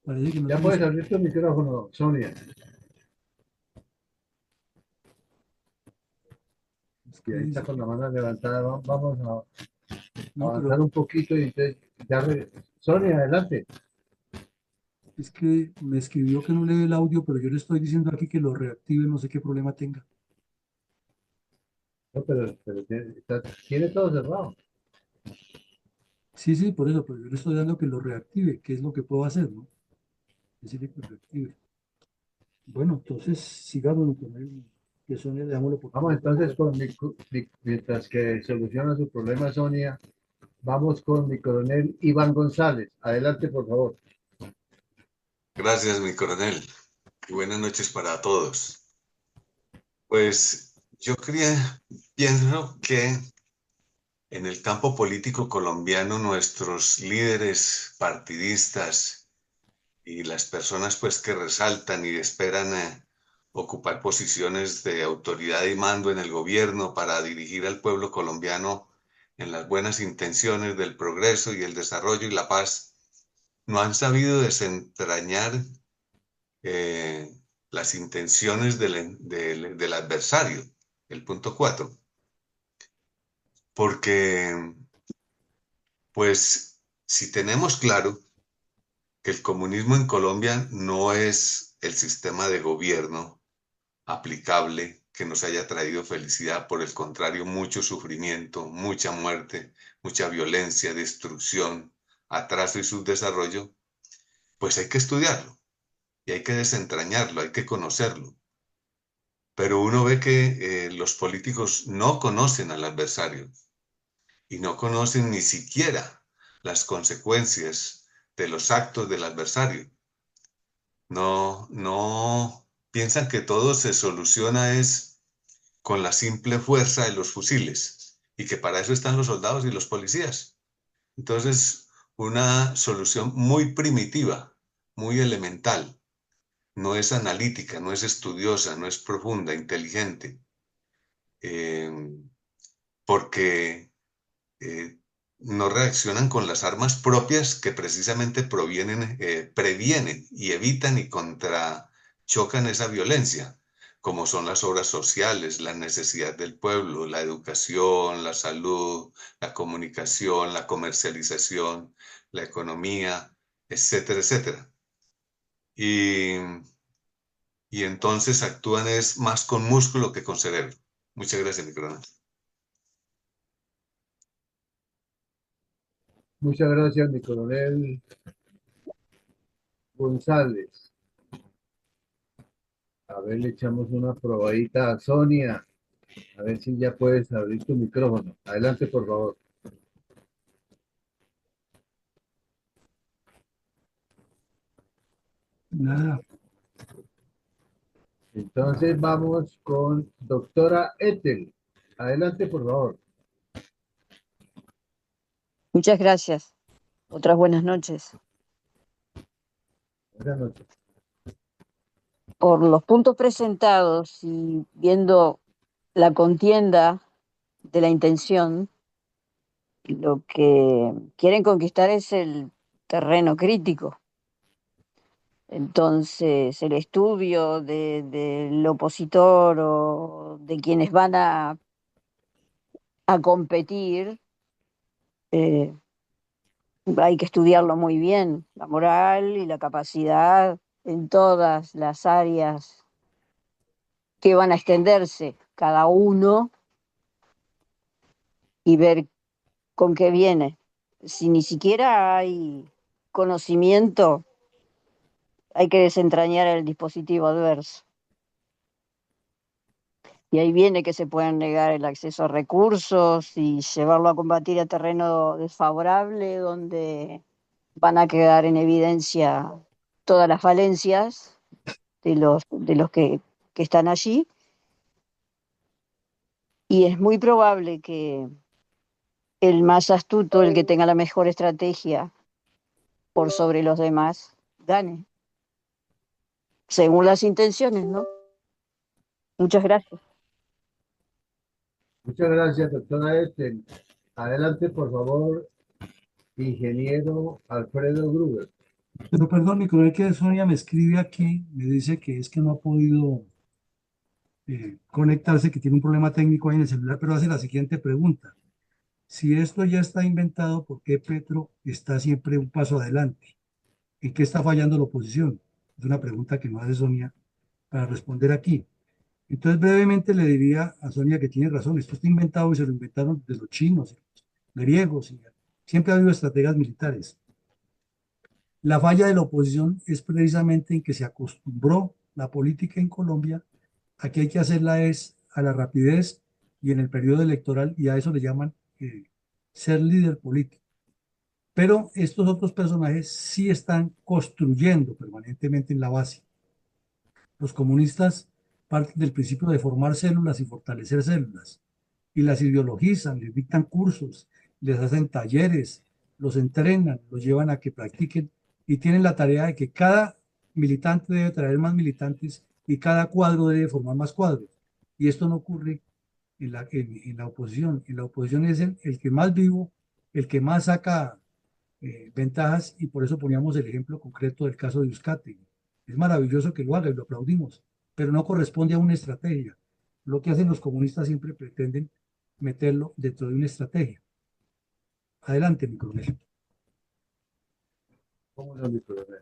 Parece que no Ya se me puedes escucha. abrir tu micrófono, Sonia. Es Y que ahí está dice con que la mano levantada. Vamos a no, avanzar pero un poquito y entonces Sonia, adelante. es que me escribió que no lee el audio, pero yo le estoy diciendo aquí que lo reactive, no sé qué problema tenga. No, pero tiene todo cerrado. Sí, sí, por eso, pero yo le estoy dando que lo reactive, ¿qué es lo que puedo hacer, no? Decirle que lo reactive. Bueno, entonces sigamos con él, que Sonia le damos la Vamos oportunidad de entonces mover. con mientras que soluciona su problema, Sonia, vamos con mi coronel Iván González. Adelante, por favor. Gracias, mi coronel. Y buenas noches para todos. Pues pienso que en el campo político colombiano nuestros líderes partidistas y las personas pues que resaltan y esperan ocupar posiciones de autoridad y mando en el gobierno para dirigir al pueblo colombiano en las buenas intenciones del progreso y el desarrollo y la paz, no han sabido desentrañar eh, las intenciones del adversario, el punto 4, porque pues si tenemos claro que el comunismo en Colombia no es el sistema de gobierno aplicable que nos haya traído felicidad, por el contrario, mucho sufrimiento, mucha muerte, mucha violencia, destrucción, atraso y subdesarrollo, pues hay que estudiarlo y hay que desentrañarlo, hay que conocerlo. Pero uno ve que los políticos no conocen al adversario y no conocen ni siquiera las consecuencias de los actos del adversario. No piensan que todo se soluciona es con la simple fuerza de los fusiles y que para eso están los soldados y los policías. Entonces, una solución muy primitiva, muy elemental, no es analítica, no es estudiosa, no es profunda, inteligente, eh, porque no reaccionan con las armas propias que precisamente previenen y evitan y contrachocan esa violencia, como son las obras sociales, la necesidad del pueblo, la educación, la salud, la comunicación, la comercialización, la economía, etcétera, etcétera. Y entonces actúan es más con músculo que con cerebro. Muchas gracias, mi coronel. Muchas gracias, mi coronel González. A ver, le echamos una probadita a Sonia. A ver si ya puedes abrir tu micrófono. Adelante, por favor. Nada. Entonces vamos con doctora Ethel. Adelante, por favor. Muchas gracias. Otras buenas noches. Buenas noches. Por los puntos presentados y viendo la contienda de la intención, lo que quieren conquistar es el terreno crítico. Entonces, el estudio del opositor o de quienes van a competir, hay que estudiarlo muy bien, la moral y la capacidad en todas las áreas que van a extenderse cada uno y ver con qué viene. Si ni siquiera hay conocimiento, hay que desentrañar el dispositivo adverso. Y ahí viene que se pueden negar el acceso a recursos y llevarlo a combatir a terreno desfavorable, donde van a quedar en evidencia todas las falencias de los que están allí. Y es muy probable que el más astuto, el que tenga la mejor estrategia por sobre los demás, gane. Según las intenciones, ¿no? Muchas gracias. Muchas gracias, doctora Ethel. Adelante, por favor, ingeniero Alfredo Gruber. Pero perdón, mi coronel, que Sonia me escribe aquí, me dice que es que no ha podido conectarse, que tiene un problema técnico ahí en el celular, pero hace la siguiente pregunta. Si esto ya está inventado, ¿por qué Petro está siempre un paso adelante? ¿En qué está fallando la oposición? Es una pregunta que nos hace Sonia para responder aquí. Entonces, brevemente le diría a Sonia que tiene razón, esto está inventado y se lo inventaron de los chinos, los griegos, y siempre ha habido estrategias militares. La falla de la oposición es precisamente en que se acostumbró la política en Colombia a que hay que hacerla es a la rapidez y en el periodo electoral, y a eso le llaman ser líder político. Pero estos otros personajes sí están construyendo permanentemente en la base. Los comunistas parten del principio de formar células y fortalecer células, y las ideologizan, les dictan cursos, les hacen talleres, los entrenan, los llevan a que practiquen y tienen la tarea de que cada militante debe traer más militantes y cada cuadro debe formar más cuadros. Y esto no ocurre en la oposición. En la oposición es el que más vivo, el que más saca ventajas, y por eso poníamos el ejemplo concreto del caso de Uzcategui. Es maravilloso que lo haga y lo aplaudimos, pero no corresponde a una estrategia. Lo que hacen los comunistas siempre pretenden meterlo dentro de una estrategia. Adelante, mi coronel. ¿Cómo no, mi coronel?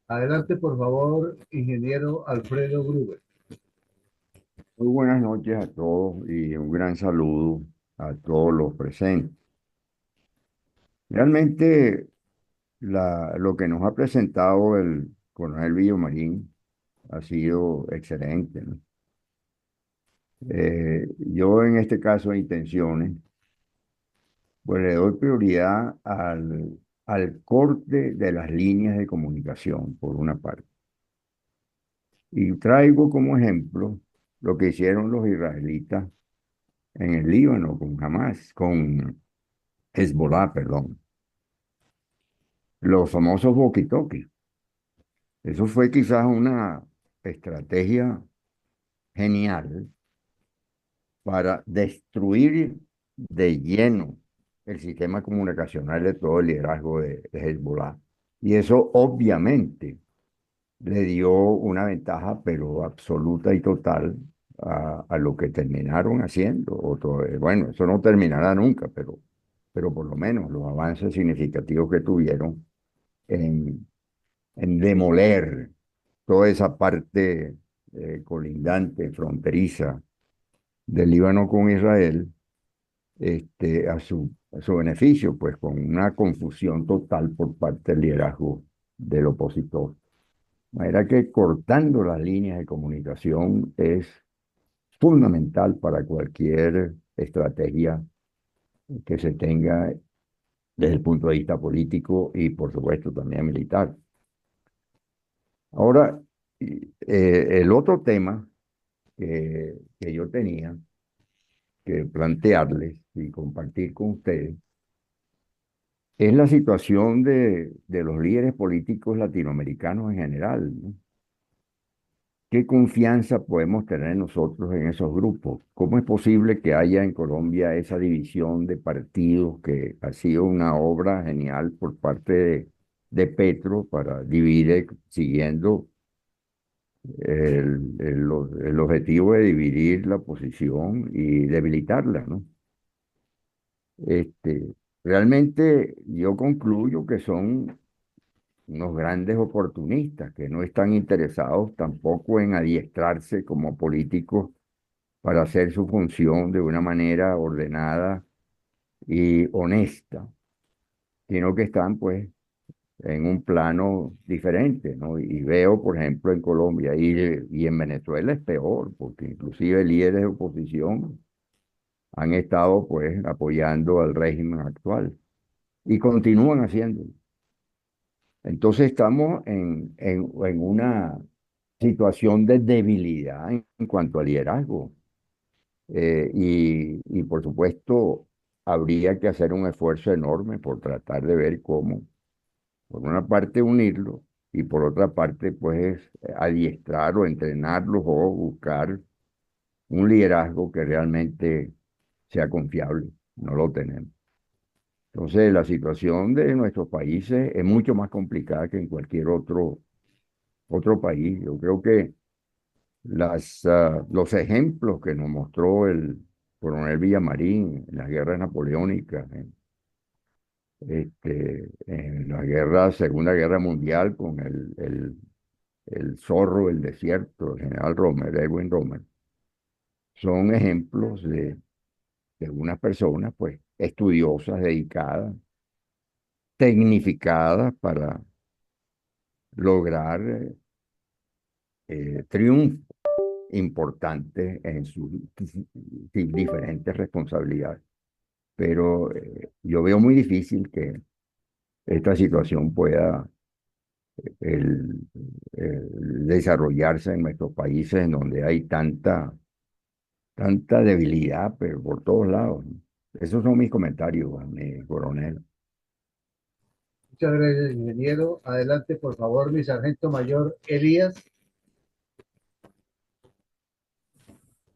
Adelante, por favor, ingeniero Alfredo Gruber. Muy buenas noches a todos y un gran saludo a todos los presentes. Realmente lo que nos ha presentado el coronel Villamarín ha sido excelente, ¿no? Yo en este caso de intenciones, pues le doy prioridad al corte de las líneas de comunicación, por una parte. Y traigo como ejemplo lo que hicieron los israelitas en el Líbano con Hamas, con Hezbollah, perdón, los famosos walkie-talkies. Eso fue quizás una estrategia genial para destruir de lleno el sistema comunicacional de todo el liderazgo de Hezbollah. Y eso obviamente le dio una ventaja, pero absoluta y total, a lo que terminaron haciendo. Bueno, eso no terminará nunca, pero por lo menos los avances significativos que tuvieron en, en demoler toda esa parte colindante, fronteriza del Líbano con Israel, a su beneficio, pues con una confusión total por parte del liderazgo del opositor. De manera que cortando las líneas de comunicación es fundamental para cualquier estrategia que se tenga desde el punto de vista político y, por supuesto, también militar. Ahora, el otro tema que yo tenía que plantearles y compartir con ustedes es la situación de los líderes políticos latinoamericanos en general, ¿no? ¿Qué confianza podemos tener nosotros en esos grupos? ¿Cómo es posible que haya en Colombia esa división de partidos que ha sido una obra genial por parte de Petro para dividir, siguiendo el objetivo de dividir la oposición y debilitarla, ¿no? Este, realmente yo concluyo que son unos grandes oportunistas que no están interesados tampoco en adiestrarse como políticos para hacer su función de una manera ordenada y honesta, sino que están pues en un plano diferente, ¿no? Y veo, por ejemplo, en Colombia y en Venezuela es peor, porque inclusive líderes de oposición han estado pues apoyando al régimen actual y continúan haciéndolo. Entonces estamos en una situación de debilidad en cuanto al liderazgo. Y por supuesto, habría que hacer un esfuerzo enorme por tratar de ver cómo, por una parte, unirlo y por otra parte, pues, adiestrar o entrenarlos o buscar un liderazgo que realmente sea confiable. No lo tenemos. Entonces, la situación de nuestros países es mucho más complicada que en cualquier otro país. Yo creo que los ejemplos que nos mostró el coronel Villamarín en las guerras napoleónicas, en la Segunda Guerra Mundial con el zorro del desierto, el general Rommel, Erwin Rommel, son ejemplos de unas personas pues estudiosas, dedicadas, tecnificadas para lograr triunfos importantes en sus diferentes responsabilidades. Pero yo veo muy difícil que esta situación pueda el, desarrollarse en nuestros países en donde hay tanta debilidad, pero por todos lados, ¿no? Esos son mis comentarios, mi coronel. Muchas gracias, ingeniero. Adelante, por favor, mi sargento mayor Elías.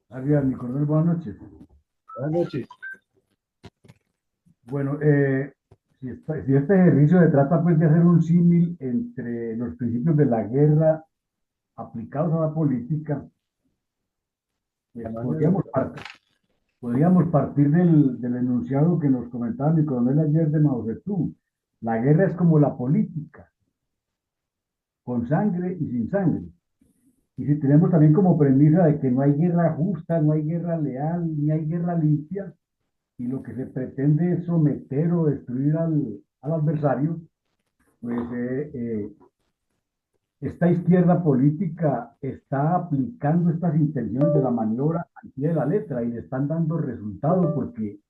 Gracias, mi coronel, buenas noches. Buenas noches. Bueno, si este ejercicio se trata pues de hacer un símil entre los principios de la guerra aplicados a la política, pues podríamos partir del enunciado que nos comentaba mi coronel ayer de Mao Zedong. La guerra es como la política, con sangre y sin sangre. Y si tenemos también como premisa de que no hay guerra justa, no hay guerra leal, ni hay guerra limpia, y lo que se pretende es someter o destruir al adversario, pues esta izquierda política está aplicando estas intenciones de la maniobra al pie de la letra y le están dando resultados porque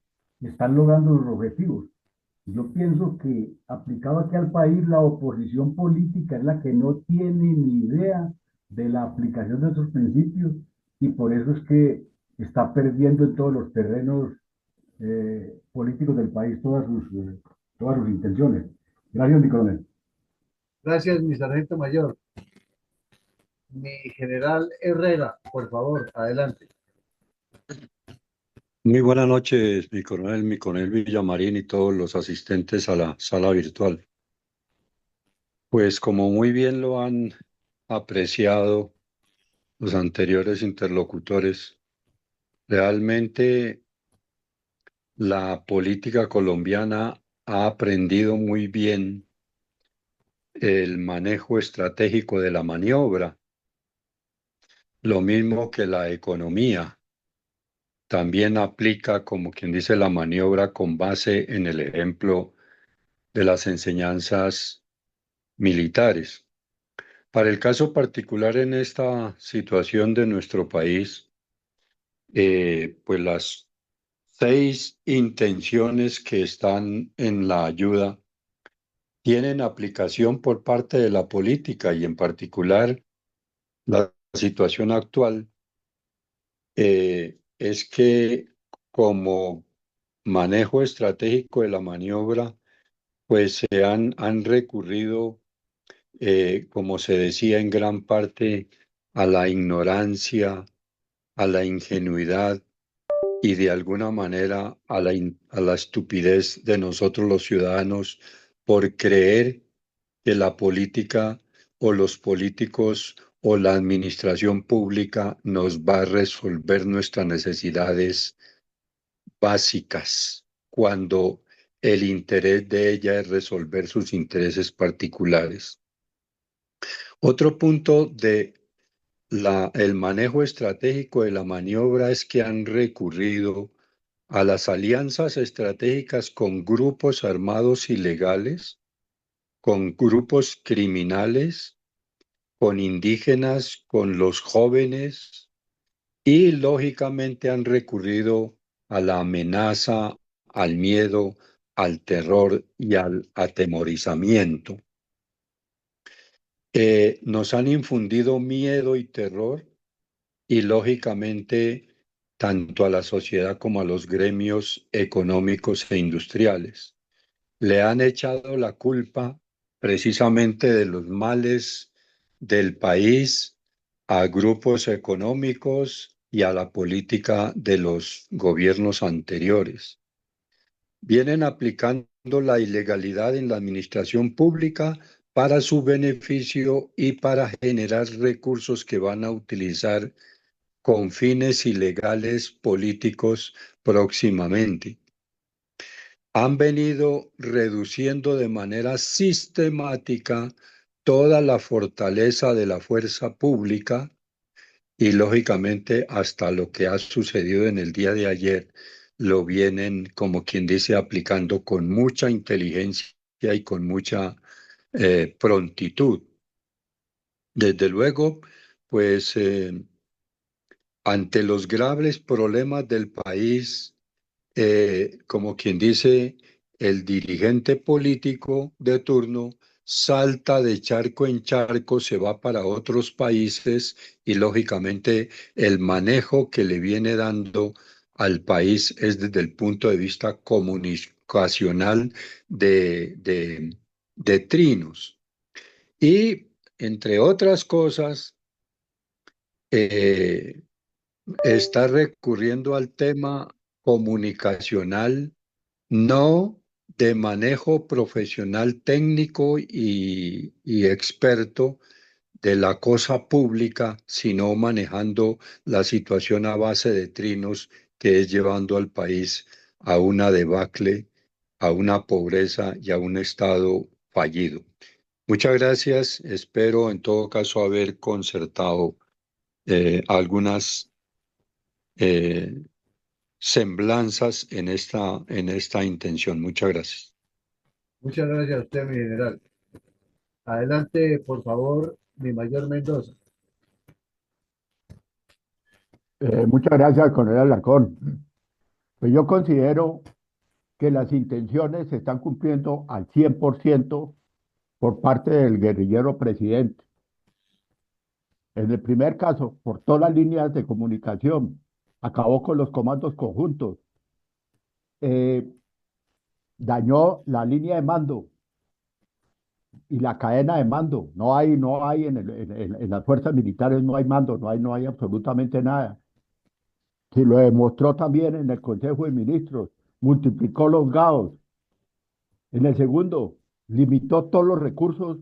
están logrando los objetivos. Yo pienso que aplicado aquí al país, la oposición política es la que no tiene ni idea de la aplicación de esos principios y por eso es que está perdiendo en todos los terrenos políticos del país todas sus intenciones. Gracias, mi coronel. Gracias, mi sargento mayor. Mi general Herrera, por favor, adelante. Muy buenas noches, mi coronel Villamarín y todos los asistentes a la sala virtual. Pues como muy bien lo han apreciado los anteriores interlocutores, realmente la política colombiana ha aprendido muy bien el manejo estratégico de la maniobra, lo mismo que la economía. También aplica, como quien dice, la maniobra con base en el ejemplo de las enseñanzas militares. Para el caso particular en esta situación de nuestro país, pues las 6 intenciones que están en la ayuda tienen aplicación por parte de la política y en particular la situación actual es que como manejo estratégico de la maniobra, pues han recurrido como se decía en gran parte, a la ignorancia, a la ingenuidad y de alguna manera a la estupidez de nosotros los ciudadanos por creer que la política o los políticos o la administración pública nos va a resolver nuestras necesidades básicas, cuando el interés de ella es resolver sus intereses particulares. Otro punto de el manejo estratégico de la maniobra es que han recurrido a las alianzas estratégicas con grupos armados ilegales, con grupos criminales, con indígenas, con los jóvenes y lógicamente han recurrido a la amenaza, al miedo, al terror y al atemorizamiento. Nos han infundido miedo y terror y lógicamente tanto a la sociedad como a los gremios económicos e industriales. Le han echado la culpa precisamente de los males del país a grupos económicos y a la política de los gobiernos anteriores. Vienen aplicando la ilegalidad en la administración pública para su beneficio y para generar recursos que van a utilizar con fines ilegales políticos próximamente. Han venido reduciendo de manera sistemática toda la fortaleza de la fuerza pública y lógicamente hasta lo que ha sucedido en el día de ayer lo vienen, como quien dice, aplicando con mucha inteligencia y con mucha prontitud. Desde luego, pues ante los graves problemas del país, como quien dice, el dirigente político de turno salta de charco en charco, se va para otros países y lógicamente el manejo que le viene dando al país es desde el punto de vista comunicacional de trinos. Y entre otras cosas, eh, está recurriendo al tema comunicacional, no de manejo profesional técnico y experto de la cosa pública, sino manejando la situación a base de trinos que es llevando al país a una debacle, a una pobreza y a un estado fallido. Muchas gracias. Espero en todo caso haber concertado algunas eh, semblanzas en esta intención. Muchas gracias. Muchas gracias a usted, mi general. Adelante, por favor, mi mayor Mendoza. Muchas gracias al coronel Alarcón. Pues yo considero que las intenciones se están cumpliendo al 100% por parte del guerrillero presidente. En el primer caso, cortó las líneas de comunicación, acabó con los comandos conjuntos, eh, dañó la línea de mando y la cadena de mando. No hay en las fuerzas militares, no hay mando, no hay absolutamente nada. Se lo demostró también en el Consejo de Ministros, multiplicó los gaos. En el segundo, limitó todos los recursos,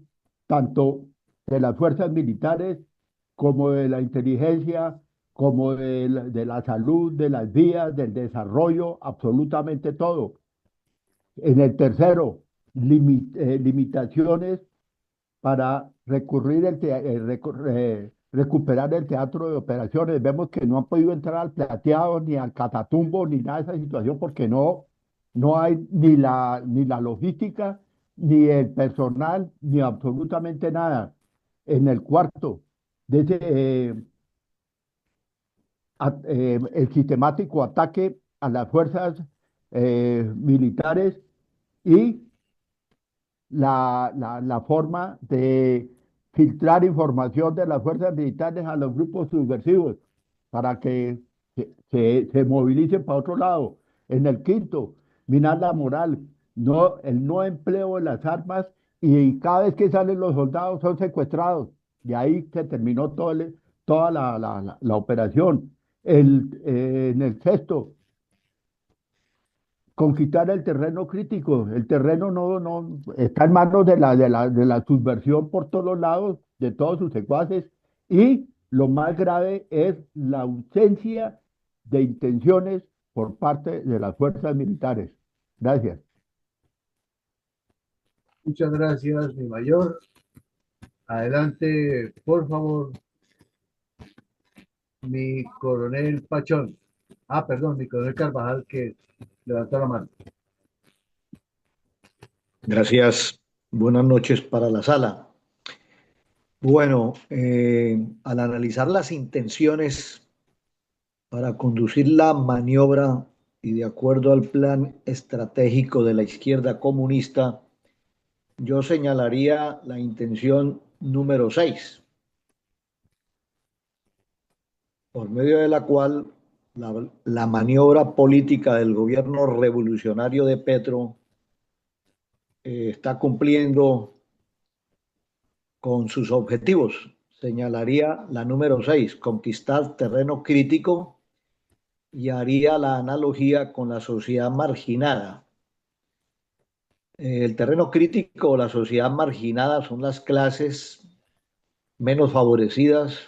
tanto de las fuerzas militares como de la inteligencia, como de la salud, de las vías, del desarrollo, absolutamente todo. En el tercero, limitaciones para recuperar el teatro de operaciones. Vemos que no han podido entrar al Plateado ni al Catatumbo ni nada de esa situación porque no hay ni la logística, ni el personal, ni absolutamente nada. En el cuarto, de ese, el sistemático ataque a las fuerzas militares y la forma de filtrar información de las fuerzas militares a los grupos subversivos para que se movilicen para otro lado. En el quinto, minar la moral, el no empleo de las armas y cada vez que salen los soldados son secuestrados. Y ahí se terminó toda la operación. En el sexto, conquistar el terreno crítico. El terreno no está en manos de la subversión por todos los lados, de todos sus secuaces, y lo más grave es la ausencia de intenciones por parte de las fuerzas militares. Gracias. Muchas gracias, mi mayor. Adelante, por favor, mi coronel Pachón. Perdón, mi coronel Carvajal, que levantó la mano. Gracias. Buenas noches para la sala. Bueno, al analizar las intenciones para conducir la maniobra y de acuerdo al plan estratégico de la izquierda comunista, yo señalaría la intención número 6, por medio de la cual la maniobra política del gobierno revolucionario de Petro está cumpliendo con sus objetivos. Señalaría la número 6, conquistar terreno crítico, y haría la analogía con la sociedad marginada. El terreno crítico o la sociedad marginada son las clases menos favorecidas,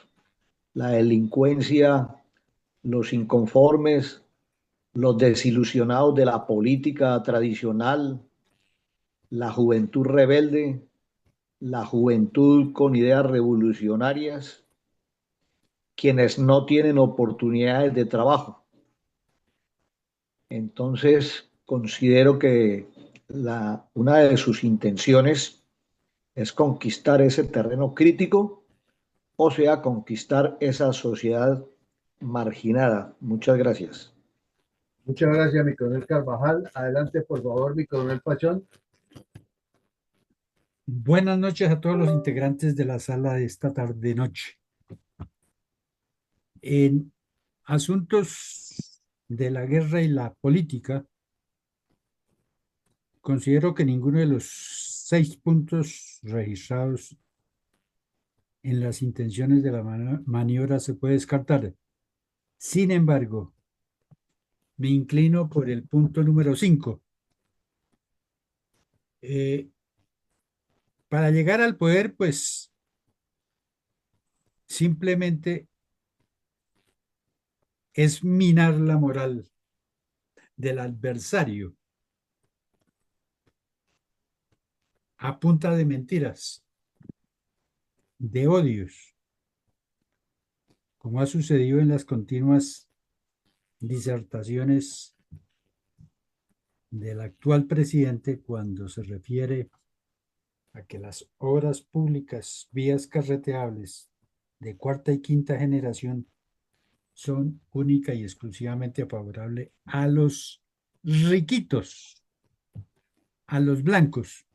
la delincuencia, los inconformes, los desilusionados de la política tradicional, la juventud rebelde, la juventud con ideas revolucionarias, quienes no tienen oportunidades de trabajo. Entonces, considero que una de sus intenciones es conquistar ese terreno crítico, o sea, conquistar esa sociedad marginada. Muchas gracias. Muchas gracias, mi coronel Carvajal. Adelante, por favor, mi coronel Pachón. Buenas noches a todos los integrantes de la sala de esta tarde-noche. En asuntos de la guerra y la política, considero que ninguno de los 6 puntos registrados en las intenciones de la maniobra se puede descartar. Sin embargo, me inclino por el punto número 5. Para llegar al poder, pues, simplemente es minar la moral del adversario a punta de mentiras, de odios, como ha sucedido en las continuas disertaciones del actual presidente cuando se refiere a que las obras públicas, vías carreteables de cuarta y quinta generación son única y exclusivamente favorables a los riquitos, a los blancos.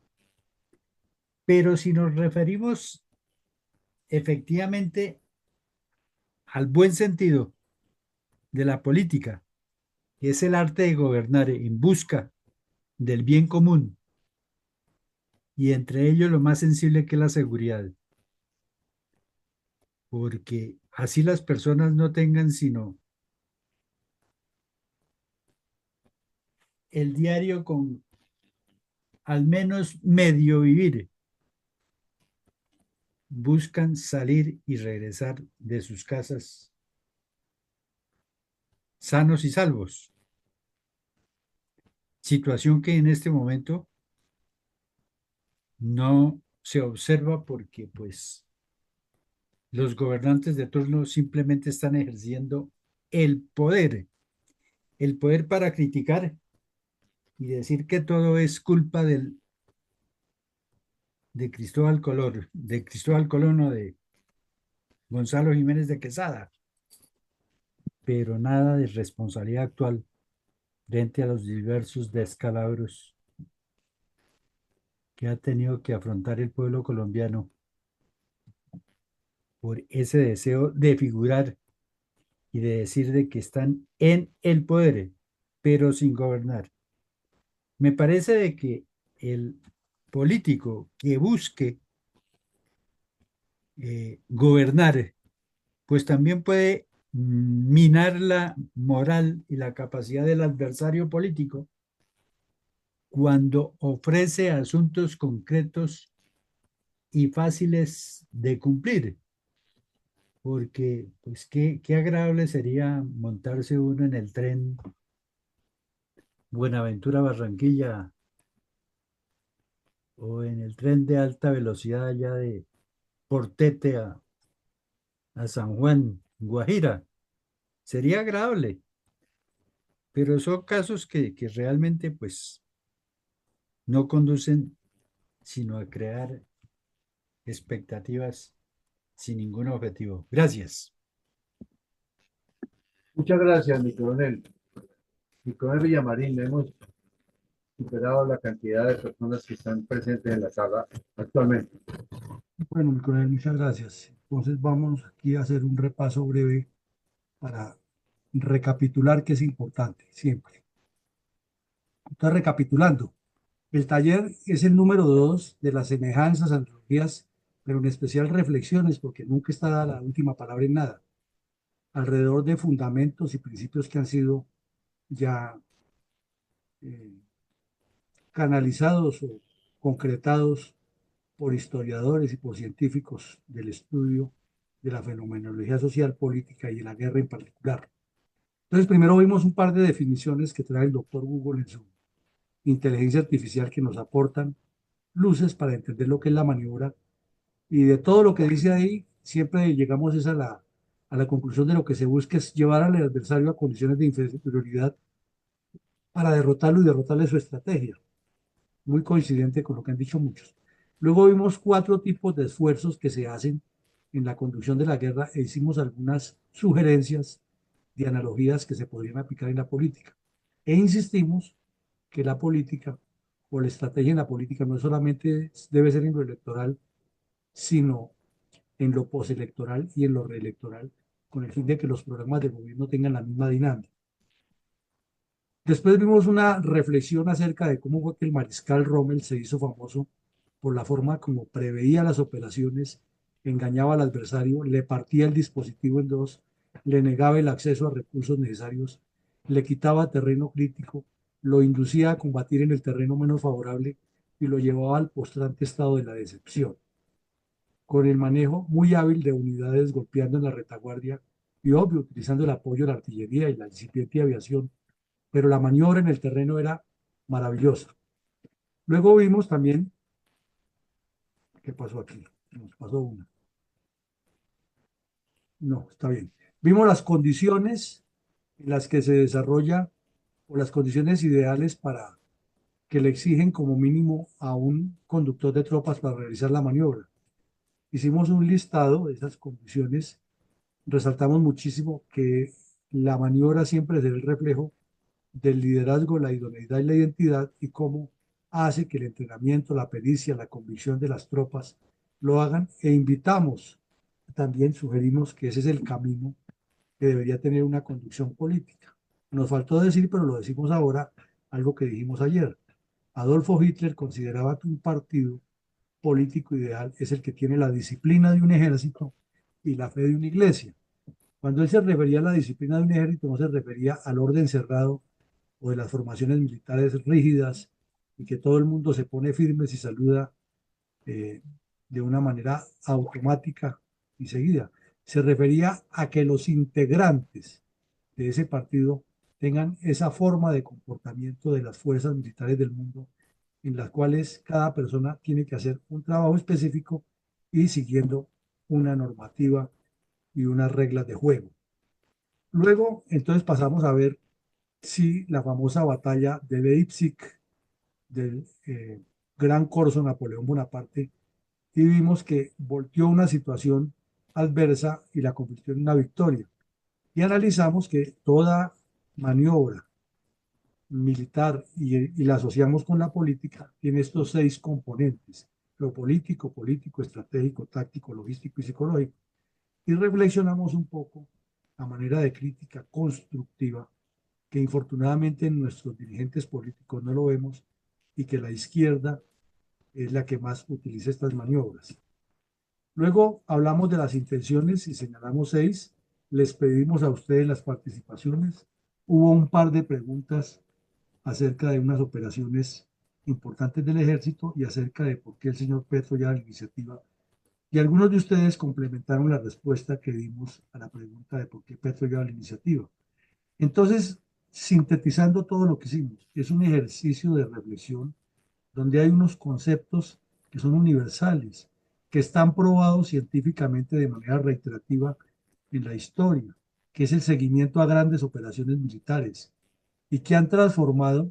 Pero si nos referimos efectivamente al buen sentido de la política, que es el arte de gobernar en busca del bien común y entre ellos lo más sensible que es la seguridad, porque así las personas no tengan sino el diario con al menos medio vivir, buscan salir y regresar de sus casas sanos y salvos. Situación que en este momento no se observa porque pues los gobernantes de turno simplemente están ejerciendo el poder para criticar y decir que todo es culpa de Cristóbal Colón o de Gonzalo Jiménez de Quesada, pero nada de responsabilidad actual frente a los diversos descalabros que ha tenido que afrontar el pueblo colombiano por ese deseo de figurar y de decir de que están en el poder, pero sin gobernar. Me parece de que el político que busque gobernar, pues también puede minar la moral y la capacidad del adversario político cuando ofrece asuntos concretos y fáciles de cumplir, porque pues qué agradable sería montarse uno en el tren Buenaventura Barranquilla o en el tren de alta velocidad allá de Portete a San Juan, Guajira. Sería agradable, pero son casos que realmente pues no conducen sino a crear expectativas sin ningún objetivo. Gracias. Muchas gracias, mi coronel. Mi coronel Villamarín, hemos superado la cantidad de personas que están presentes en la sala actualmente. Bueno, mi coronel, muchas gracias. Entonces vamos aquí a hacer un repaso breve para recapitular, que es importante siempre. Entonces, recapitulando, el taller es el número 2 de las semejanzas, analogías, pero en especial reflexiones, porque nunca está dada la última palabra en nada, alrededor de fundamentos y principios que han sido ya eh, canalizados o concretados por historiadores y por científicos del estudio de la fenomenología social, política y de la guerra en particular. Entonces, primero vimos un par de definiciones que trae el doctor Google en su inteligencia artificial que nos aportan luces para entender lo que es la maniobra, y de todo lo que dice ahí, siempre llegamos es a la conclusión de lo que se busca es llevar al adversario a condiciones de inferioridad para derrotarlo y derrotarle su estrategia, muy coincidente con lo que han dicho muchos. Luego vimos 4 tipos de esfuerzos que se hacen en la conducción de la guerra e hicimos algunas sugerencias de analogías que se podrían aplicar en la política. E insistimos que la política o la estrategia en la política no solamente debe ser en lo electoral, sino en lo postelectoral y en lo reelectoral, con el fin de que los programas de gobierno tengan la misma dinámica. Después vimos una reflexión acerca de cómo fue que el mariscal Rommel se hizo famoso por la forma como preveía las operaciones, engañaba al adversario, le partía el dispositivo en dos, le negaba el acceso a recursos necesarios, le quitaba terreno crítico, lo inducía a combatir en el terreno menos favorable y lo llevaba al postrante estado de la decepción. Con el manejo muy hábil de unidades golpeando en la retaguardia y obvio utilizando el apoyo de la artillería y la incipiente aviación, pero la maniobra en el terreno era maravillosa. Luego vimos también, ¿qué pasó aquí? Nos pasó una. No, está bien. Vimos las condiciones en las que se desarrolla o las condiciones ideales para que le exigen como mínimo a un conductor de tropas para realizar la maniobra. Hicimos un listado de esas condiciones, resaltamos muchísimo que la maniobra siempre es el reflejo del liderazgo, la idoneidad y la identidad y cómo hace que el entrenamiento, la pericia, la convicción de las tropas lo hagan, e invitamos también sugerimos que ese es el camino que debería tener una conducción política. Nos faltó decir, pero lo decimos ahora, algo que dijimos ayer. Adolfo Hitler consideraba que un partido político ideal es el que tiene la disciplina de un ejército y la fe de una iglesia. Cuando él se refería a la disciplina de un ejército, no se refería al orden cerrado o de las formaciones militares rígidas y que todo el mundo se pone firme y saluda eh, de una manera automática y seguida. Se refería a que los integrantes de ese partido tengan esa forma de comportamiento de las fuerzas militares del mundo, en las cuales cada persona tiene que hacer un trabajo específico y siguiendo una normativa y unas reglas de juego. Luego, entonces pasamos a ver si la famosa batalla de Leipzig del gran corso Napoleón Bonaparte, y vimos que volteó una situación adversa y la convirtió en una victoria. Y analizamos que toda maniobra militar y la asociamos con la política tiene estos 6 componentes: lo político, político, estratégico, táctico, logístico y psicológico. Y reflexionamos un poco a manera de crítica constructiva, que infortunadamente nuestros dirigentes políticos no lo vemos, y que la izquierda es la que más utiliza estas maniobras. Luego hablamos de las intenciones y señalamos 6. Les pedimos a ustedes las participaciones. Hubo un par de preguntas acerca de unas operaciones importantes del ejército y acerca de por qué el señor Petro lleva la iniciativa. Y algunos de ustedes complementaron la respuesta que dimos a la pregunta de por qué Petro lleva la iniciativa. Entonces, sintetizando todo lo que hicimos, es un ejercicio de reflexión donde hay unos conceptos que son universales, que están probados científicamente de manera reiterativa en la historia, que es el seguimiento a grandes operaciones militares y que han transformado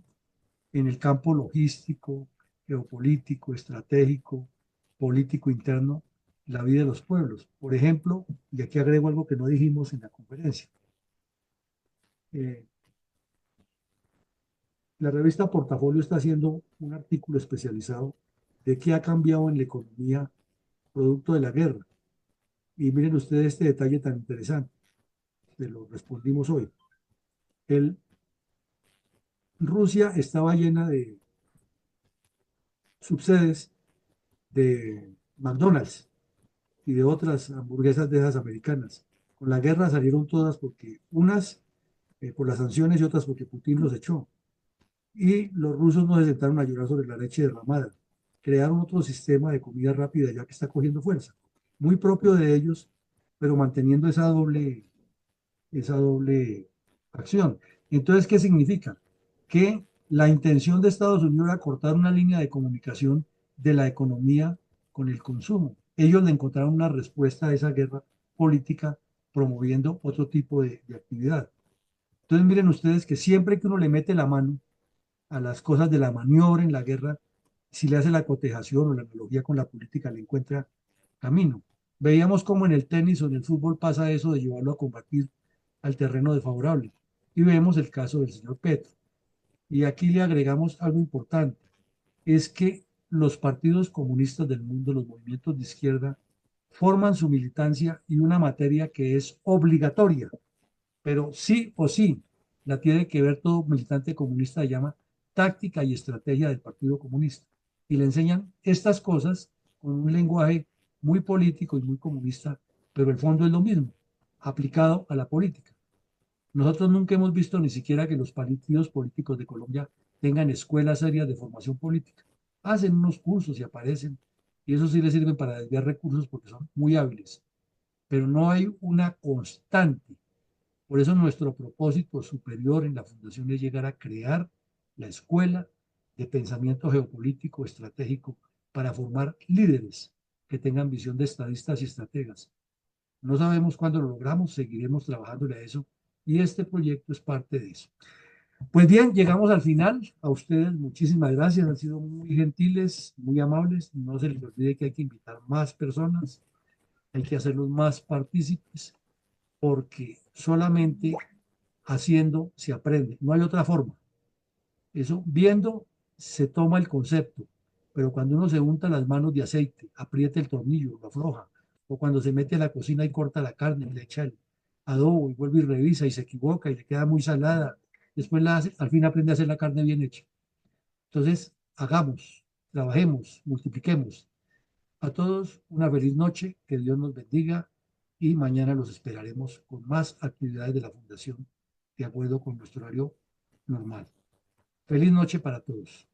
en el campo logístico, geopolítico, estratégico, político interno, la vida de los pueblos. Por ejemplo, y aquí agrego algo que no dijimos en la conferencia, la revista Portafolio está haciendo un artículo especializado de qué ha cambiado en la economía producto de la guerra. Y miren ustedes este detalle tan interesante, se lo respondimos hoy. Rusia estaba llena de subsedes de McDonald's y de otras hamburguesas de esas americanas. Con la guerra salieron todas, porque unas por las sanciones y otras porque Putin los echó. Y los rusos no se sentaron a llorar sobre la leche derramada. Crearon otro sistema de comida rápida ya que está cogiendo fuerza, muy propio de ellos, pero manteniendo esa doble acción. Entonces, ¿qué significa? Que la intención de Estados Unidos era cortar una línea de comunicación de la economía con el consumo. Ellos le encontraron una respuesta a esa guerra política promoviendo otro tipo de actividad. Entonces, miren ustedes que siempre que uno le mete la mano a las cosas de la maniobra en la guerra, si le hace la cotejación o la analogía con la política, le encuentra camino. Veíamos cómo en el tenis o en el fútbol pasa eso de llevarlo a combatir al terreno desfavorable. Y vemos el caso del señor Petro. Y aquí le agregamos algo importante, es que los partidos comunistas del mundo, los movimientos de izquierda, forman su militancia y una materia que es obligatoria, pero sí o sí la tiene que ver todo militante comunista, se llama táctica y estrategia del Partido Comunista. Y le enseñan estas cosas con un lenguaje muy político y muy comunista, pero el fondo es lo mismo, aplicado a la política. Nosotros nunca hemos visto ni siquiera que los partidos políticos de Colombia tengan escuelas serias de formación política. Hacen unos cursos y aparecen, y eso sí les sirve para desviar recursos porque son muy hábiles, pero no hay una constante. Por eso nuestro propósito superior en la Fundación es llegar a crear la escuela de pensamiento geopolítico estratégico para formar líderes que tengan visión de estadistas y estrategas. No sabemos cuándo lo logramos, seguiremos trabajando en eso y este proyecto es parte de eso. Pues bien, llegamos al final. A ustedes muchísimas gracias, han sido muy gentiles, muy amables. No se les olvide que hay que invitar más personas, hay que hacerlos más partícipes, porque solamente haciendo se aprende, no hay otra forma. Eso, viendo se toma el concepto, pero cuando uno se unta las manos de aceite, aprieta el tornillo, lo afloja, O cuando se mete a la cocina y corta la carne, y le echa el adobo y vuelve y revisa y se equivoca y le queda muy salada. Después la hace, al fin aprende a hacer la carne bien hecha. Entonces, hagamos, trabajemos, multipliquemos. A todos una feliz noche, que Dios nos bendiga y mañana los esperaremos con más actividades de la Fundación de acuerdo con nuestro horario normal. Feliz noche para todos.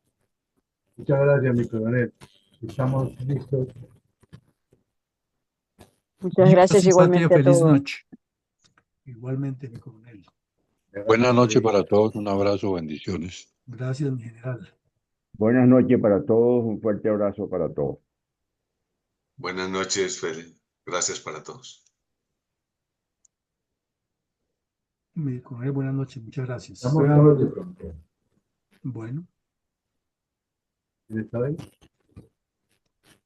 Muchas gracias, mi coronel. Estamos listos. Muchas Viva gracias sin patria, igualmente a feliz todos. noche. Igualmente, mi coronel. Buenas noches para todos, un abrazo, bendiciones. Gracias, mi general. Buenas noches para todos, un fuerte abrazo para todos. Buenas noches, Fede. Gracias para todos. Mi coronel, buenas noches, muchas gracias. Estamos todos de pronto. Bueno. ¿Está bien?